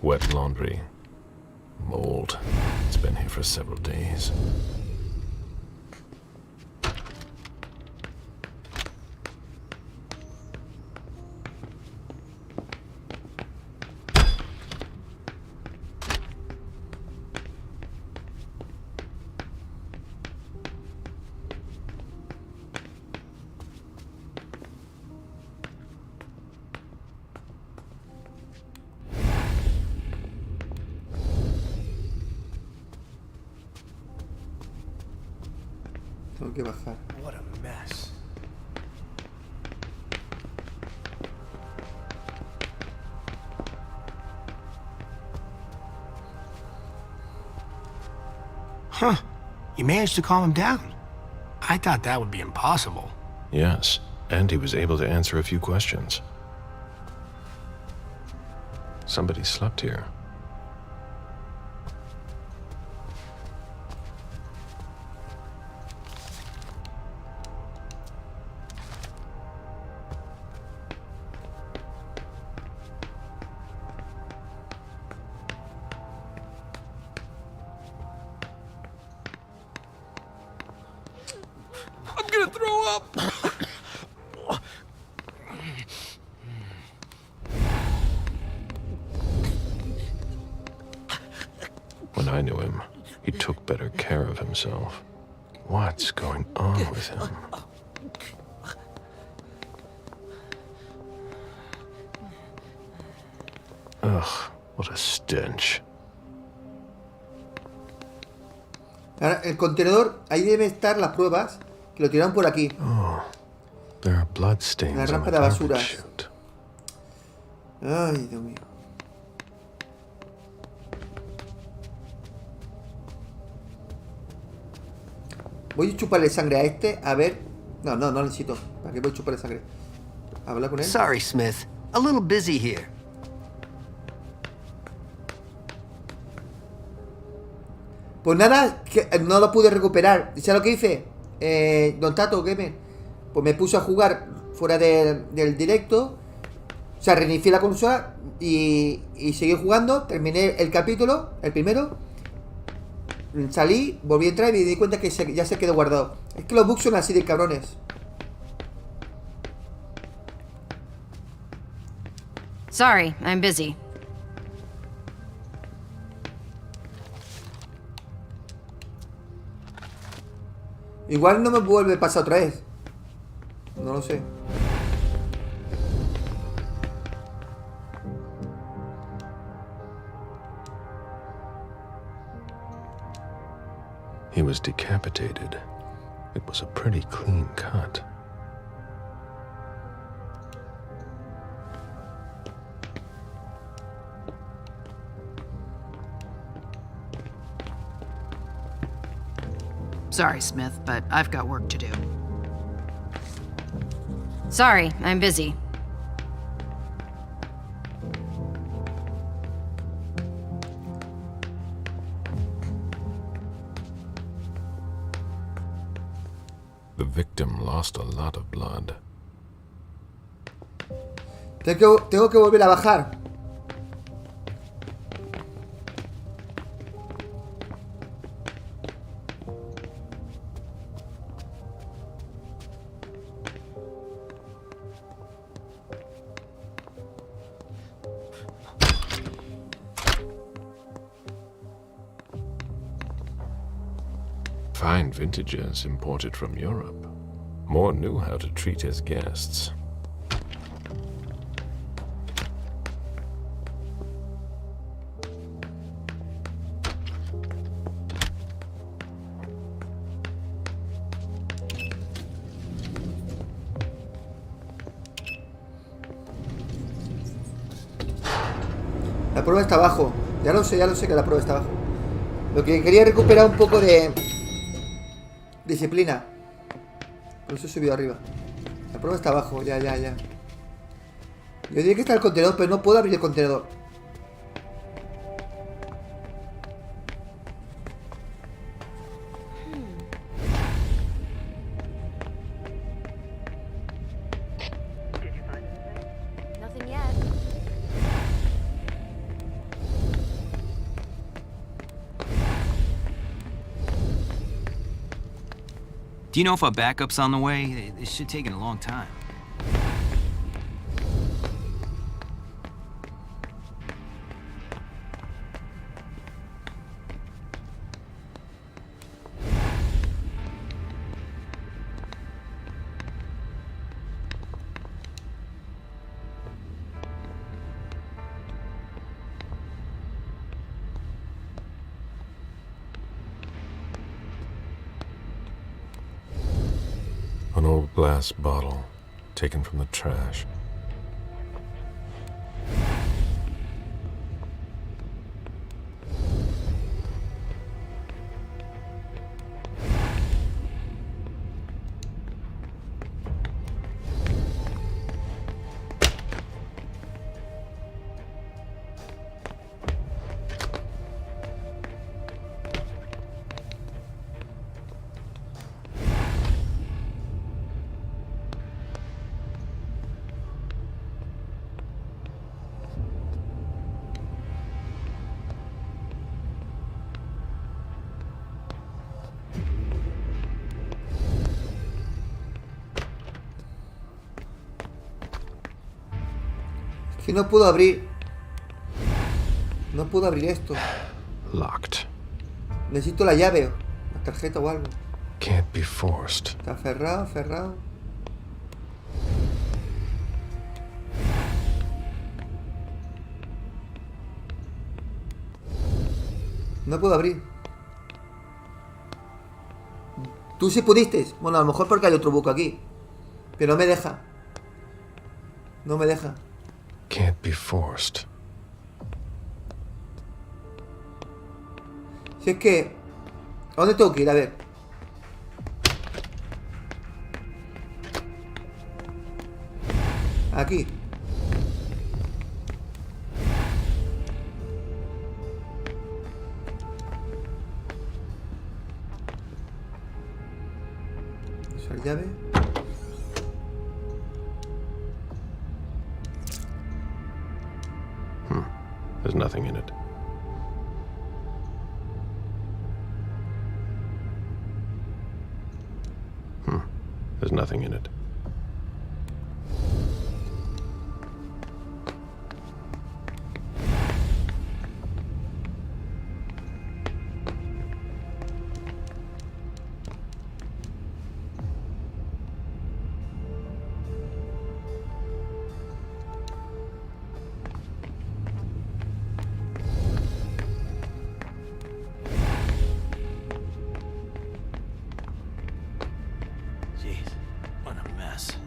Wet laundry. Mold. It's been here for several days. Tengo que bajar. What a mess. Huh. You managed to calm him down. I thought that would be impossible. Yes, and he was able to answer a few questions. Somebody slept here. I'm gonna throw up! himself. What's going on with him? Ugh, what a stench. Ahora, el contenedor, ahí deben estar las pruebas que lo tiraron por aquí. Oh, there are bloodstains La on rampa the de garbage basuras. chute. Ay, Dios mío. Voy a chuparle sangre a este, a ver. No necesito. ¿Para qué voy a chuparle sangre? ¿Hablar con él? Sorry, Smith. A little busy here. Pues nada, que no lo pude recuperar. ¿Sabes lo que hice? Don Tato Gamer. Pues me puse a jugar fuera del directo. O sea, reinicié la consola y seguí jugando. Terminé el capítulo, el primero. Salí, volví a entrar y me di cuenta que ya se quedó guardado. Es que los bugs son así de cabrones. Sorry, I'm busy. Igual no me vuelve a pasar otra vez. No lo sé. He was decapitated. It was a pretty clean cut. Sorry, Smith, but I've got work to do. Sorry, I'm busy. The victim lost a lot of blood. Tengo que volver a bajar. Fine vintages imported from Europe. Moore knew how to treat his guests. La prueba está abajo. Ya lo sé que la prueba está abajo. Lo que quería recuperar un poco de disciplina. Por eso he subido arriba. La prueba está abajo, ya. Yo diría que está el contenedor, pero no puedo abrir el contenedor. Nothing yet. Do you know if our backup's on the way? It should take a long time. An old glass bottle taken from the trash. Que no puedo abrir. No puedo abrir esto. Locked. Necesito la llave. tarjeta o algo. Can't be forced. Está cerrado, cerrado. No puedo abrir. Tú sí pudiste. Bueno, a lo mejor porque hay otro buco aquí. Pero no me deja. No me deja. Can't be forced. Si es que... ¿A dónde tengo que ir? A ver. Aquí. Usar llave. There's nothing in it. There's nothing in it. Jeez, what a mess.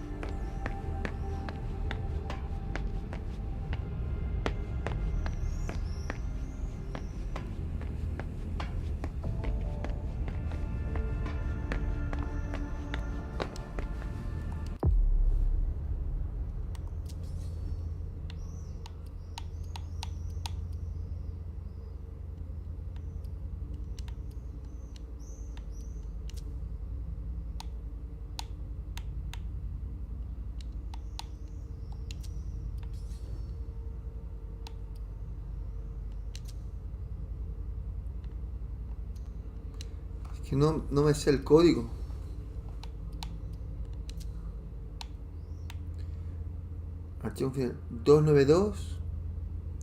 Es que no me sé el código. Archivo final 292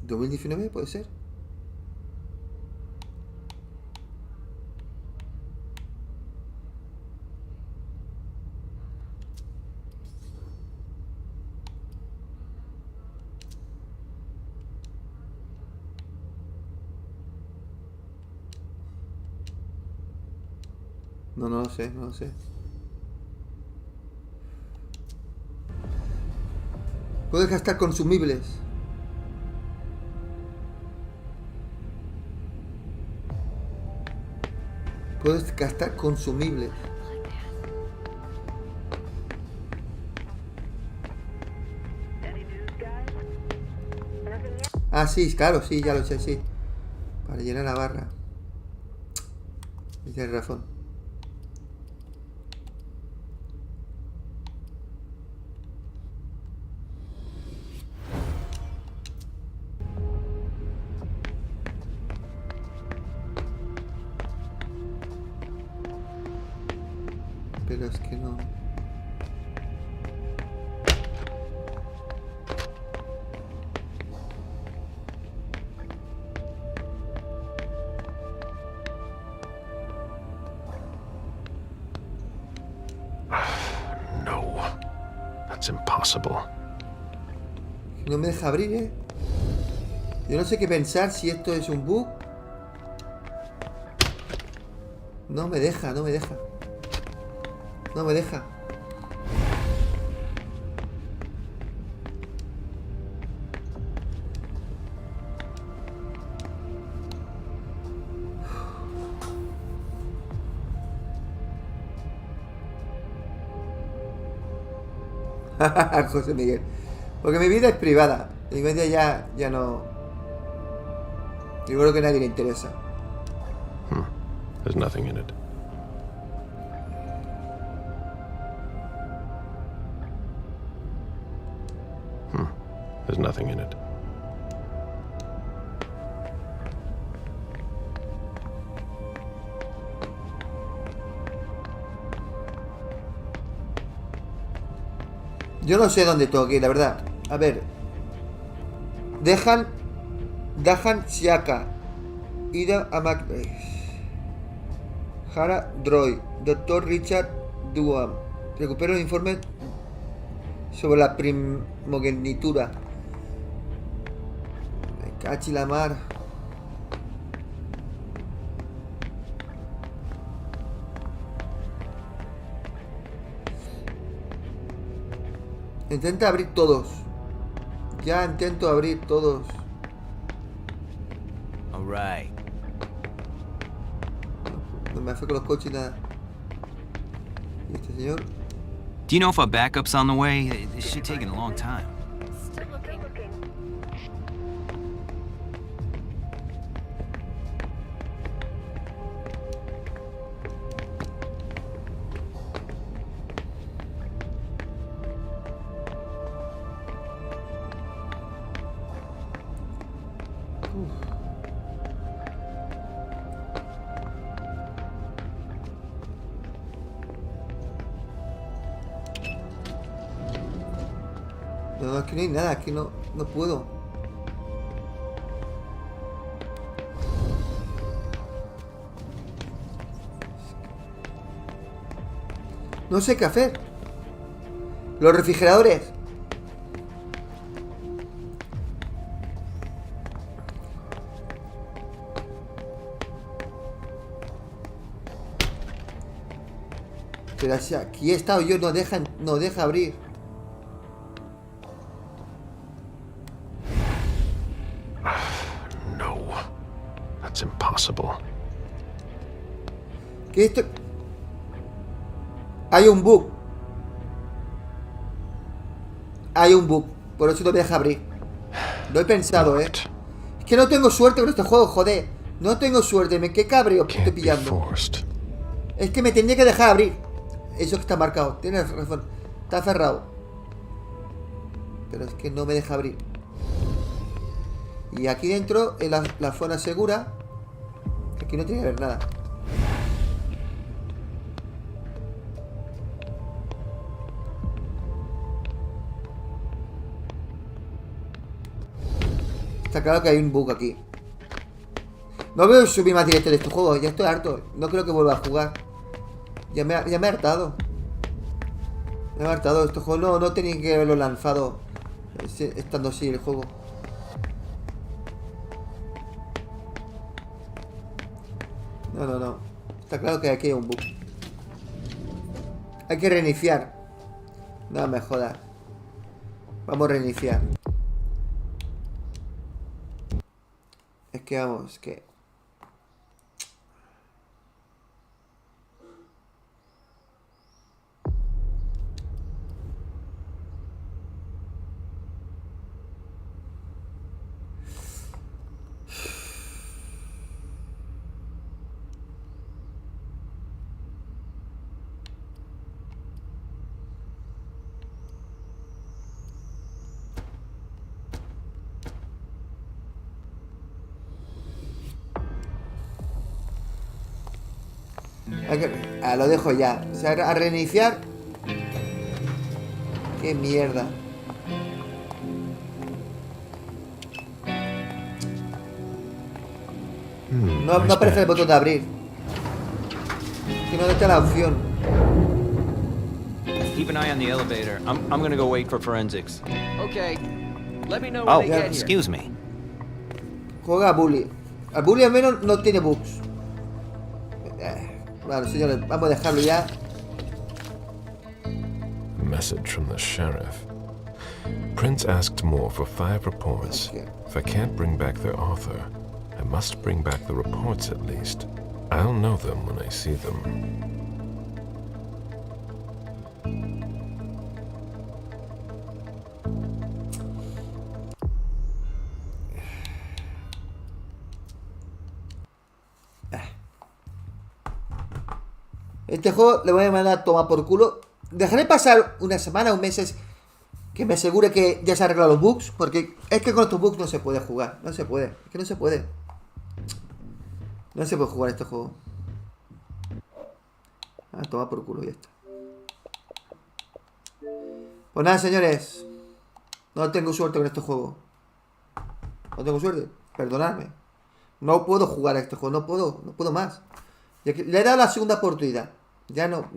2019, ¿puede ser? No lo sé, no lo sé. Puedes gastar consumibles. Puedes gastar consumibles. Ah, sí, claro, sí, ya lo sé, sí. Para llenar la barra. Tienes razón. Pero es que no. No. That's impossible. No me deja abrir, ¿eh? Yo no sé qué pensar, si esto es un bug. No me deja, no me deja. No me deja. José Miguel. Porque mi vida es privada. Mi vida ya no. Yo creo que a nadie le interesa. There's nothing in it. There's nothing in it. Yo no sé dónde tengo que ir, la verdad. A ver. Dejan Siaka. Ida a Mac... Hara Droid. Doctor Richard Duham. Recupero el informe sobre la primogenitura. Me cachi la mar. Intenta abrir todos. Ya intento abrir todos. All right. No me hace con los coches y nada. ¿Y este señor? Do you know if a backup's on the way? This should take a long time. Still looking. No, aquí no hay nada, aquí no puedo. No sé qué hacer. Los refrigeradores. Pero si aquí he estado yo, no deja abrir. That's impossible. ¿Qué esto? Hay un bug. Hay un bug. Por eso no me deja abrir. Lo he pensado, Es que no tengo suerte con este juego, joder. No tengo suerte. Qué cabreo que estoy pillando. Es que me tendría que dejar abrir. Eso que está marcado. Tienes razón. Está cerrado. Pero es que no me deja abrir. Y aquí dentro, en la zona segura, aquí no tiene que haber nada. Está claro que hay un bug aquí. No veo subir más directo de este juego. Ya estoy harto. No creo que vuelva a jugar. Ya me he hartado. Me he hartado. Este juego no tenía que haberlo lanzado estando así el juego. No. Está claro que aquí hay un bug. Hay que reiniciar. No me jodas. Vamos a reiniciar. Es que vamos, que... lo dejo ya. O sea, a reiniciar. Qué mierda. No aparece el botón de abrir. Que no está la opción. Keep an eye on the elevator. I'm gonna go wait for forensics. Okay. Let me know when they get here. Excuse me. Juega a Bully. Al Bully al menos no tiene bugs. Bueno, señores, vamos a dejarlo ya. Message from the sheriff. Prince asked more for 5 reports. If I can't bring back their author, I must bring back the reports at least. I'll know them when I see them. Este juego le voy a mandar a tomar por culo. Dejaré pasar una semana o meses que me asegure que ya se han arreglado los bugs. Porque es que con estos bugs no se puede jugar. No se puede. Es que no se puede. No se puede jugar este juego. A tomar por culo, ya está. Pues nada, señores. No tengo suerte con este juego. No tengo suerte. Perdonadme. No puedo jugar a este juego. No puedo más. Le he dado la segunda oportunidad. Ya no.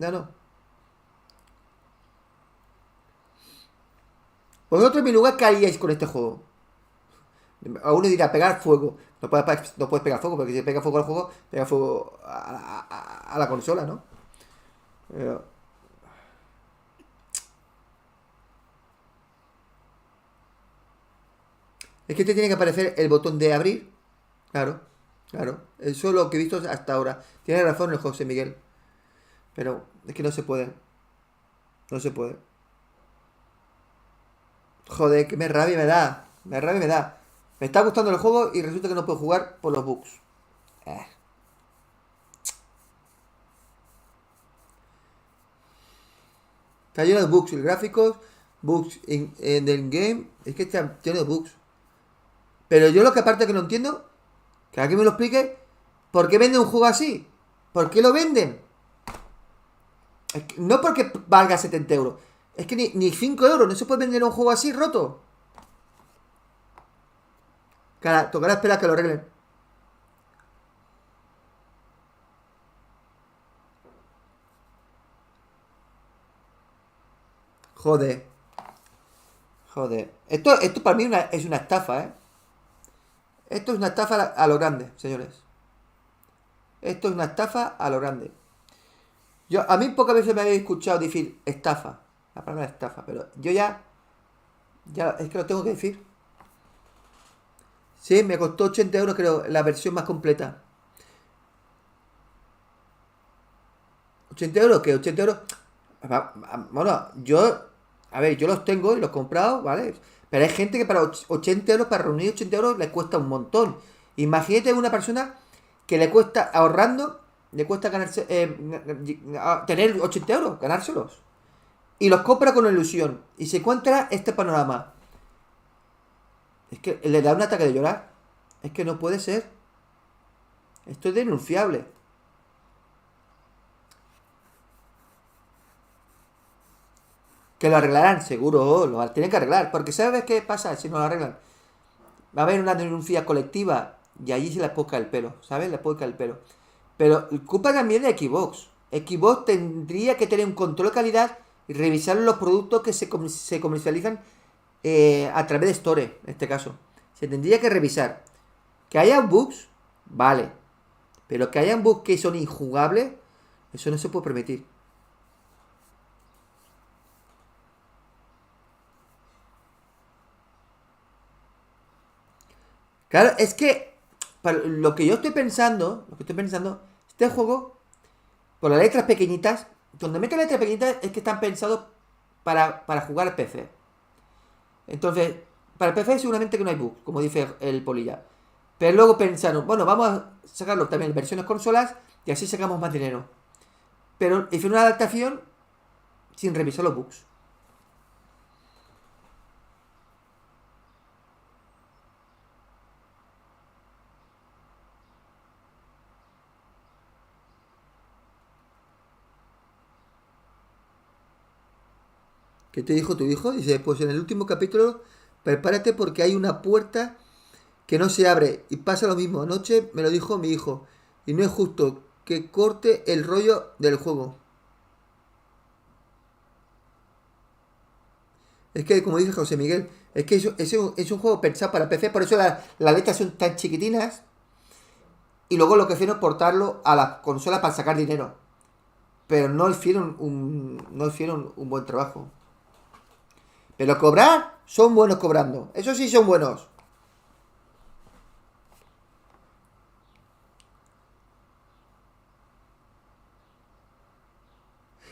Vosotros en mi lugar, ¿qué haríais con este juego? A uno dirá, pegar fuego. No puedes pegar fuego, porque si pega fuego al juego, pega fuego a la consola, ¿no? Pero... Es que te tiene que aparecer el botón de abrir. Claro. Eso es lo que he visto hasta ahora. Tiene razón el José Miguel. Pero es que no se puede. No se puede. Joder, que me rabia me da. Me está gustando el juego y resulta que no puedo jugar por los bugs. Está lleno de bugs. El gráficos, bugs en el game. Es que está lleno de bugs. Pero yo lo que aparte que no entiendo, que alguien me lo explique, ¿por qué venden un juego así? ¿Por qué lo venden? Es que, no porque valga 70 euros. Es que ni 5 euros. No se puede vender un juego así roto. Cara, tocará esperar que lo arreglen. Joder. Esto para mí es una estafa, ¿eh? Esto es una estafa a lo grande, señores. Esto es una estafa a lo grande. A mí pocas veces me habéis escuchado decir estafa. La palabra estafa, pero yo ya es que lo tengo que decir. Sí, me costó 80 euros, creo, la versión más completa. ¿80 euros? ¿Qué? 80 euros. Bueno, yo los tengo y los he comprado, ¿vale? Pero hay gente que para 80 euros, para reunir 80 euros, les cuesta un montón. Imagínate una persona que le cuesta, ahorrando, le cuesta ganarse, tener 80 euros, ganárselos. Y los compra con ilusión. Y se encuentra este panorama. Es que le da un ataque de llorar. Es que no puede ser. Esto es denunciable. Que lo arreglarán, seguro, lo tienen que arreglar. Porque ¿sabes qué pasa si no lo arreglan? Va a haber una denuncia colectiva y allí se les puede caer el pelo, ¿sabes? Les puede caer el pelo. Pero culpa también de Xbox. Xbox tendría que tener un control de calidad y revisar los productos que se comercializan a través de Store, en este caso. Se tendría que revisar. Que haya bugs, vale. Pero que haya bugs que son injugables, eso no se puede permitir. Claro, es que lo que yo estoy pensando, este juego, por las letras pequeñitas, donde mete letras pequeñitas es que están pensados para jugar al PC. Entonces, para el PC seguramente que no hay bugs, como dice el Polilla. Pero luego pensaron, bueno, vamos a sacarlo también en versiones consolas y así sacamos más dinero. Pero hicieron una adaptación sin revisar los bugs. ¿Qué te dijo tu hijo? Dice, pues en el último capítulo, prepárate porque hay una puerta que no se abre. Y pasa lo mismo. Anoche me lo dijo mi hijo. Y no es justo que corte el rollo del juego. Es que, como dice José Miguel, es que es un juego pensado para PC. Por eso las letras son tan chiquitinas. Y luego lo que hicieron es portarlo a la consola para sacar dinero. Pero no hicieron un buen trabajo. Pero cobrar, son buenos cobrando. Eso sí son buenos.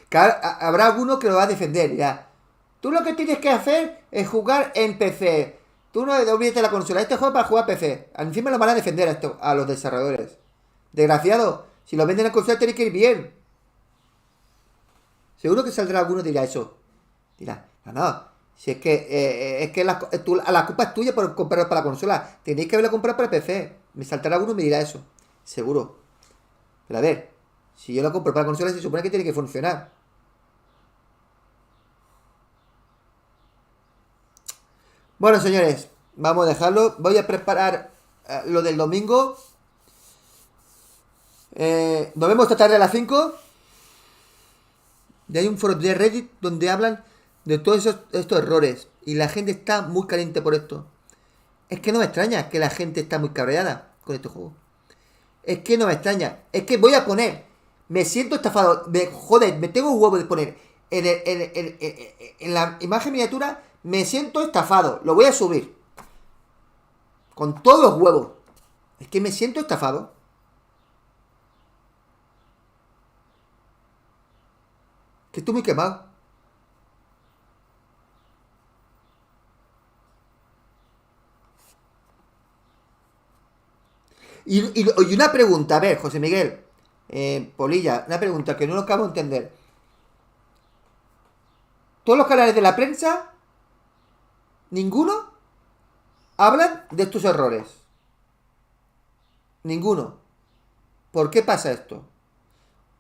Claro, habrá alguno que lo va a defender, ya. Tú lo que tienes que hacer es jugar en PC. Tú no olvides de la consola. Este juego es para jugar PC. Encima lo van a defender a los desarrolladores. Desgraciado. Si lo venden en consola tiene que ir bien. Seguro que saldrá alguno y dirá eso. Dirá, no. Si es que la culpa es tuya por comprar para la consola. Tenéis que haberla comprado para el PC. Me saltará alguno y me dirá eso. Seguro. Pero a ver. Si yo lo compro para la consola se supone que tiene que funcionar. Bueno, señores. Vamos a dejarlo. Voy a preparar lo del domingo. Nos vemos esta tarde a las 5. Y hay un foro de Reddit donde hablan de todos estos errores. Y la gente está muy caliente por esto. Es que no me extraña que la gente está muy cabreada con este juego. Es que no me extraña. Es que voy a poner. Me siento estafado. Joder, me tengo huevo de poner en la imagen miniatura. Me siento estafado. Lo voy a subir. Con todos los huevos. Es que me siento estafado. Que estoy muy quemado. Y una pregunta, a ver, José Miguel, Polilla, una pregunta que no lo acabo de entender. Todos los canales de la prensa, ninguno hablan de estos errores. Ninguno. ¿Por qué pasa esto?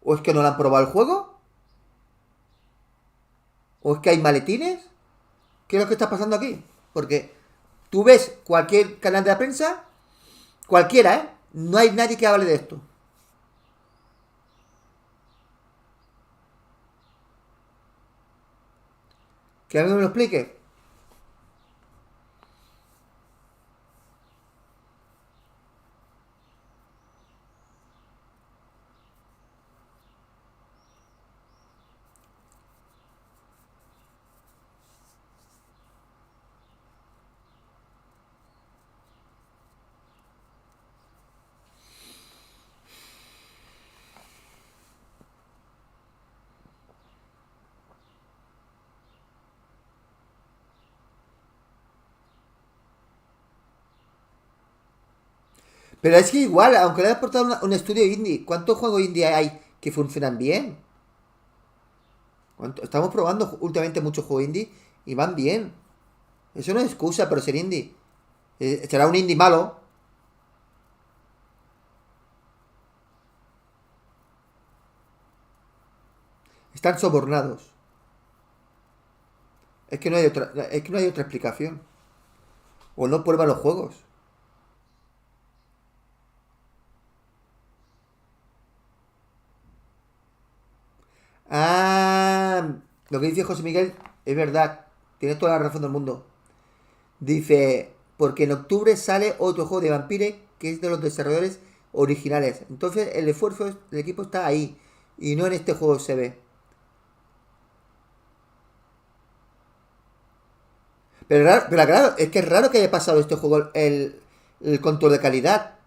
¿O es que no lo han probado el juego? ¿O es que hay maletines? ¿Qué es lo que está pasando aquí? Porque tú ves cualquier canal de la prensa, cualquiera, ¿eh? No hay nadie que hable de esto. Que a mí me lo explique. Pero es que igual, aunque le hayas aportado un estudio indie, ¿cuántos juegos indie hay que funcionan bien? Estamos probando últimamente muchos juegos indie y van bien. Eso no es excusa, pero ser indie. Será un indie malo. Están sobornados. Es que no hay otra explicación. O no prueban los juegos. Ah, lo que dice José Miguel es verdad. Tiene toda la razón del mundo. Dice, porque en octubre sale otro juego de Vampire que es de los desarrolladores originales. Entonces el esfuerzo del equipo está ahí. Y no en este juego se ve. Pero claro, es que es raro que haya pasado este juego el control de calidad.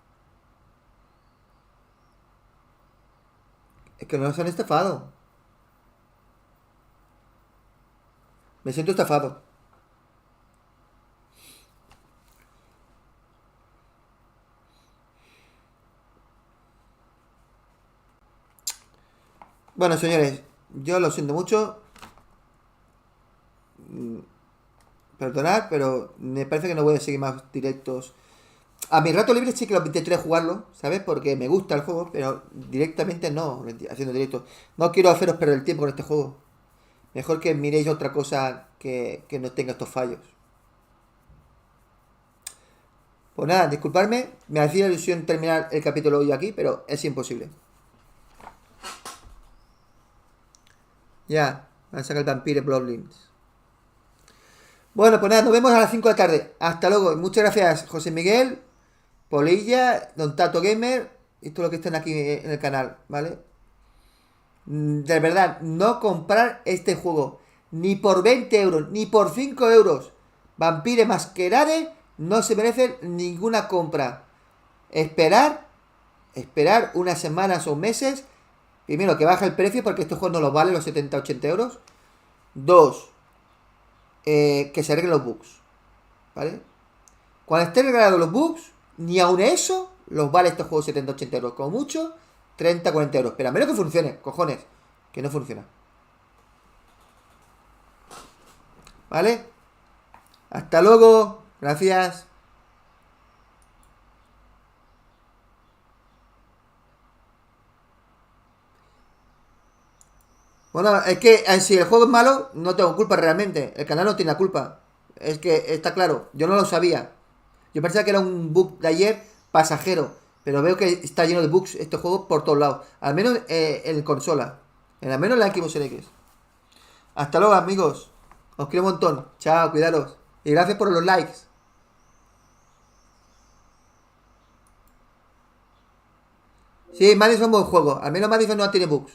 Es que no nos han estafado. Me siento estafado. Bueno, señores, yo lo siento mucho. Perdonad, pero me parece que no voy a seguir más directos. A mi rato libre sí que lo intentaré jugarlo, ¿sabes? Porque me gusta el juego, pero directamente no, haciendo directos. No quiero haceros perder el tiempo con este juego. Mejor que miréis otra cosa que no tenga estos fallos. Pues nada, disculpadme. Me hacía ilusión terminar el capítulo hoy aquí, pero es imposible. Ya, van a sacar el Vampire Bloodlines. Bueno, pues nada, nos vemos a las 5 de la tarde. Hasta luego. Muchas gracias, José Miguel, Polilla, Don Tato Gamer y todo lo que estén aquí en el canal, ¿vale? De verdad, no comprar este juego. Ni por 20 euros, ni por 5 euros. Vampire Masquerade no se merece ninguna compra. Esperar unas semanas o meses. Primero, que baje el precio porque este juego no lo vale los 70-80 euros. 2. Que se arreglen los bugs, ¿vale? Cuando estén arreglados los bugs, ni aun eso los vale este juego 70-80 euros. Como mucho, 30-40 euros. Pero a menos que funcione, cojones. Que no funciona. ¿Vale? Hasta luego. Gracias. Bueno, es que si el juego es malo, no tengo culpa realmente. El canal no tiene la culpa. Es que está claro, yo no lo sabía. Yo pensaba que era un bug de ayer pasajero. Pero veo que está lleno de bugs este juego por todos lados. Al menos en consola. Al menos en la Xbox Series X. Hasta luego, amigos. Os quiero un montón. Chao, cuidaros. Y gracias por los likes. Sí, Madison es un buen juego. Al menos Madison no tiene bugs.